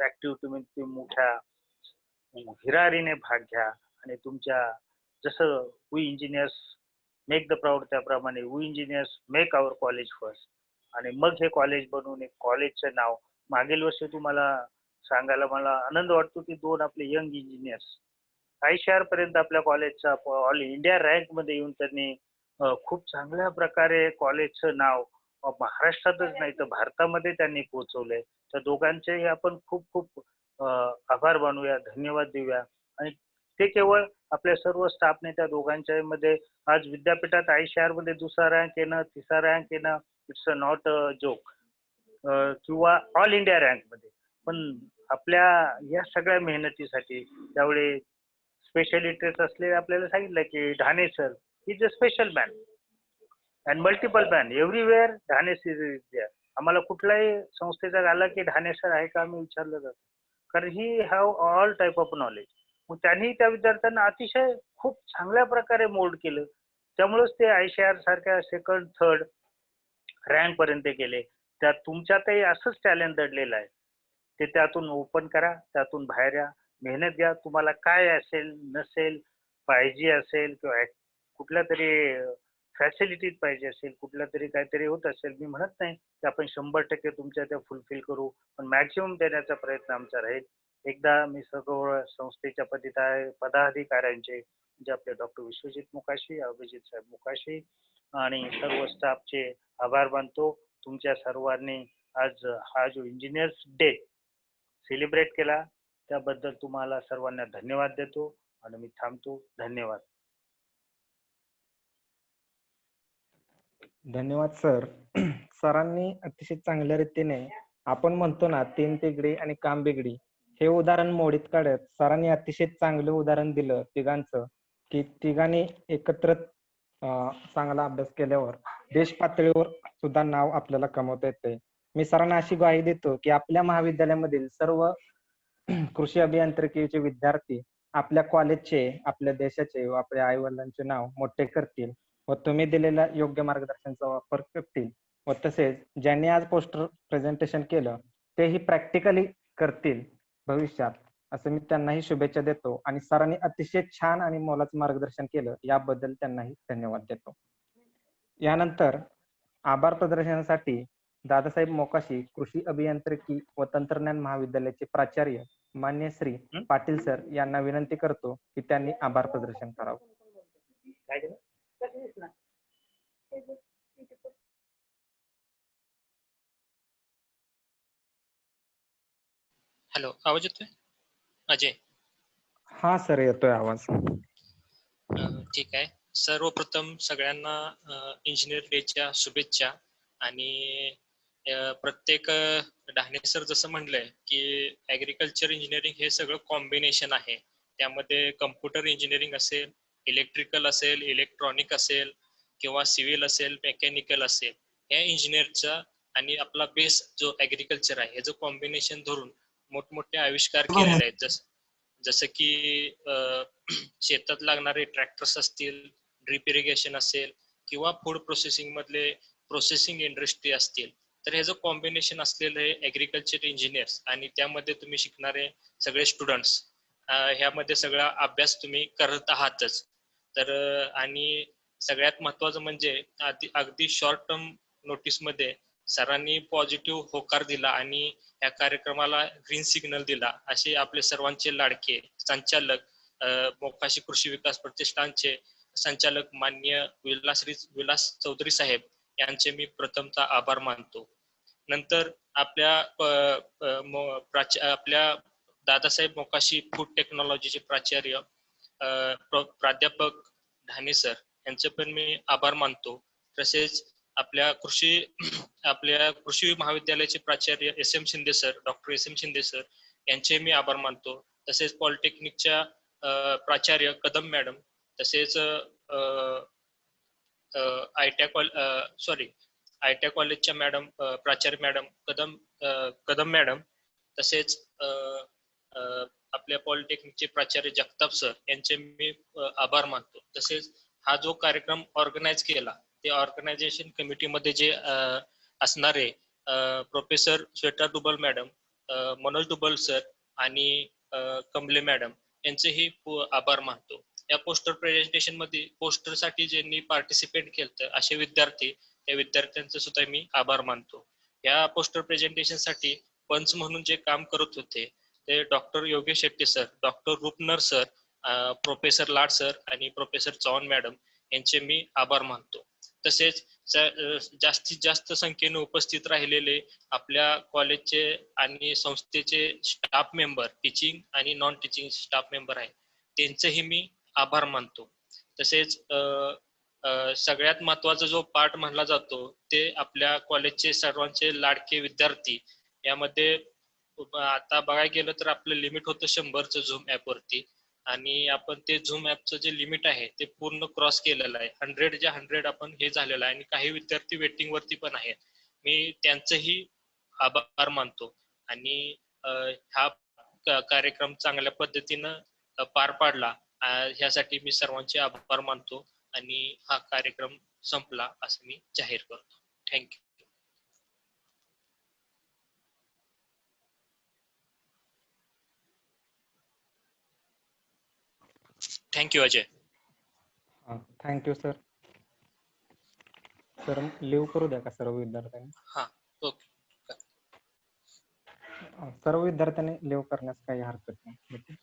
ऍक्टिव्हिटीमध्ये मोठ्या हिरारीने भाग घ्या. आणि तुमच्या जसं we engineers make the proud, त्याप्रमाणे we engineers make our college first. आणि मग हे कॉलेज बनवून एक कॉलेजचं नाव, मागील वर्षी तुम्हाला सांगायला मला आनंद वाटतो की 2 आपले यंग इंजिनियर्स ICAR पर्यंत आपल्या कॉलेजचा ऑल इंडिया रँक मध्ये येऊन त्यांनी खूप चांगल्या प्रकारे कॉलेजचं नाव महाराष्ट्रातच नाही तर भारतामध्ये त्यांनी पोहोचवलंय. त्या दोघांचेही आपण खूप खूप आभार मानूया, धन्यवाद देऊया. आणि ते केवळ आपल्या सर्व स्टाफने त्या दोघांच्या मध्ये आज विद्यापीठात ICAR मध्ये 2रा रँक येणं, 3रा रँक येणं, it's a not a joke. किंवा ऑल इंडिया रँक मध्ये, पण आपल्या या सगळ्या मेहनतीसाठी त्यावेळी स्पेशल इंटरेस्ट असलेले आपल्याला सांगितलं की Dhane sir is a special man and multiple man everywhere Dhane sir is there. आम्हाला कुठल्याही संस्थेचा आला की ढाणे सर आहे का आम्ही विचारलं जातं, कारण he have all type of knowledge. मग त्यांनी त्या विद्यार्थ्यांना अतिशय खूप चांगल्या प्रकारे मोल्ड केलं. त्यामुळेच ते ICAR सारख्या सेकंड थर्ड रँक पर्यंत गेले. त्यात तुमच्यातही असंच टॅलेंट दडलेलं आहे. ते त्यातून ओपन करा, त्यातून बाहेर या, मेहनत घ्या. तुम्हाला काय असेल नसेल पाहिजे असेल किंवा कुठल्या तरी फॅसिलिटीज पाहिजे असेल, कुठल्या तरी काहीतरी होत असेल, मी म्हणत नाही की आपण 100% तुमच्या त्या फुलफिल करू, पण मॅक्सिमम देण्याचा प्रयत्न आमचा राहील. एकदा मी सर्व संस्थेच्या पदाधिकाऱ्यांचे म्हणजे आपले डॉक्टर विश्वजित मुकाशी, अभिजित साहेब मुकाशी आणि सर्व स्टाफचे आभार मानतो. तुमच्या सर्वांनी आज हा जो इंजिनियर्स डे सेलिब्रेट केला त्याबद्दल तुम्हाला सर्वांना धन्यवाद देतो आणि मी थांबतो. धन्यवाद. धन्यवाद सर. सरांनी अतिशय चांगल्या रीतीने आपण म्हणतो ना 3 तिगडी आणि काम बिगडी हे उदाहरण मोडीत काढत सरांनी अतिशय चांगलं उदाहरण दिलं तिघांचं, की तिघांनी एकत्र चांगला अभ्यास केल्यावर देश पातळीवर सुद्धा नाव आपल्याला कमवता येते. मी सरांना अशी ग्वाही देतो की आपल्या महाविद्यालयामधील सर्व कृषी अभियांत्रिकीचे विद्यार्थी आपल्या कॉलेजचे, आपल्या देशाचे व आपल्या आई वडिलांचे नाव मोठे करतील व तुम्ही दिलेल्या योग्य मार्गदर्शनाचा वापर करतील व तसेच ज्यांनी आज पोस्टर प्रेझेंटेशन केलं तेही प्रॅक्टिकली करतील भविष्यात, असं मी त्यांनाही शुभेच्छा देतो. आणि सरांनी अतिशय छान आणि मोलाचं मार्गदर्शन केलं याबद्दल त्यांनाही धन्यवाद देतो. यानंतर आभार प्रदर्शनासाठी दादासाहेब मोकाशी कृषी अभियांत्रिकी व तंत्रज्ञान महाविद्यालयाचे प्राचार्य मान्य श्री पाटील सर यांना विनंती करतो की त्यांनी आभार प्रदर्शन करावं. हॅलो, आवाज येतोय अजय? हा सर, येतोय आवाज. ठीक आहे. सर्वप्रथम सगळ्यांना इंजिनियर डेच्या शुभेच्छा. आणि प्रत्येक ढाणे सर जसं म्हणलंय की ऍग्रिकल्चर इंजिनिअरिंग हे सगळं कॉम्बिनेशन आहे. त्यामध्ये कम्प्युटर इंजिनिअरिंग असेल, इलेक्ट्रिकल असेल, इलेक्ट्रॉनिक असेल किंवा सिव्हिल असेल, मेकॅनिकल असेल, या इंजिनिअरचा आणि आपला बेस जो ऍग्रिकल्चर आहे ह्याचं कॉम्बिनेशन धरून मोठमोठे आविष्कार केलेले आहेत. जसं की शेतात लागणारे ट्रॅक्टर्स असतील, ड्रीप इरिगेशन असेल किंवा फूड प्रोसेसिंग मधले प्रोसेसिंग इंडस्ट्री असतील, तर ह्याचं कॉम्बिनेशन असलेलं हे ऍग्रिकल्चर इंजिनियर्स आणि त्यामध्ये तुम्ही शिकणारे सगळे स्टुडंट्स, ह्यामध्ये सगळा अभ्यास तुम्ही करत आहातच. तर आणि सगळ्यात महत्वाचं म्हणजे अगदी शॉर्ट टर्म नोटीसमध्ये सरांनी पॉझिटिव्ह होकार दिला आणि या कार्यक्रमाला ग्रीन सिग्नल दिला. असे आपले सर्वांचे लाडके संचालक मोकाशी कृषी विकास प्रतिष्ठानचे संचालक माननीय विलास चौधरी साहेब यांचे मी प्रथमतः आभार मानतो. नंतर आपल्या दादासाहेब मोकाशी फूड टेक्नॉलॉजीचे प्राचार्य प्राध्यापक ढाणे सर यांचे पण मी आभार मानतो. तसेच आपल्या कृषी महाविद्यालयाचे प्राचार्य SM Shinde sir, doctor SM Shinde sir यांचे मी आभार मानतो. तसेच पॉलिटेक्निकच्या प्राचार्य कदम मॅडम, तसेच ITI कॉलेजच्या मॅडम प्राचार्य मॅडम कदम मॅडम, तसेच आपल्या पॉलिटेक्निकचे प्राचार्य जगताप सर यांचे मी आभार मानतो. तसेच हा जो कार्यक्रम ऑर्गनाईज केला ते ऑर्गनायझेशन कमिटीमध्ये जे असणारे प्रोफेसर श्वेता डुबल मॅडम, मनोज डुबल सर आणि कमले मॅडम यांचेही आभार मानतो. या पोस्टर प्रेझेंटेशन मध्ये पोस्टरसाठी ज्यांनी पार्टिसिपेट केलं असे विद्यार्थी, या विद्यार्थ्यांचे सुद्धा मी आभार मानतो. या पोस्टर प्रेझेंटेशन साठी पंच म्हणून जे काम करत होते ते doctor Yogesh Shetty sir, doctor Rupnar sir, professor Lad sir आणि प्रोफेसर चव्हाण मॅडम यांचे मी आभार मानतो. तसेच जास्तीत जास्त संख्येने उपस्थित राहिलेले आपल्या कॉलेजचे आणि संस्थेचे स्टाफ मेंबर, टीचिंग आणि नॉन टीचिंग स्टाफ मेंबर आहेत, त्यांचेही मी आभार मानतो. तसेच सगळ्यात महत्वाचा जो पार्ट म्हणला जातो ते आपल्या कॉलेजचे सर्वांचे लाडके विद्यार्थी. यामध्ये आता बघायला गेलं तर आपलं लिमिट होतं 100चं झूम ऍप वरती, आणि आपण ते झूम ॲपचं जे लिमिट आहे ते पूर्ण क्रॉस केलेलं आहे. 100च्या 100 आपण हे झालेलं आहे आणि काही विद्यार्थी वेटिंग वरती पण आहेत. मी त्यांचंही आभार मानतो आणि हा कार्यक्रम चांगल्या पद्धतीनं पार पाडला ह्यासाठी मी सर्वांचे आभार मानतो आणि हा कार्यक्रम संपला असं मी जाहीर करतो. Thank you. Thank you Ajay. Thank you sir. Sir leave करू द्या का सर्व विद्यार्थ्यांनी? हा ओके. सर्व विद्यार्थ्यांनी लिव्ह करण्यास काही हरकत नाही.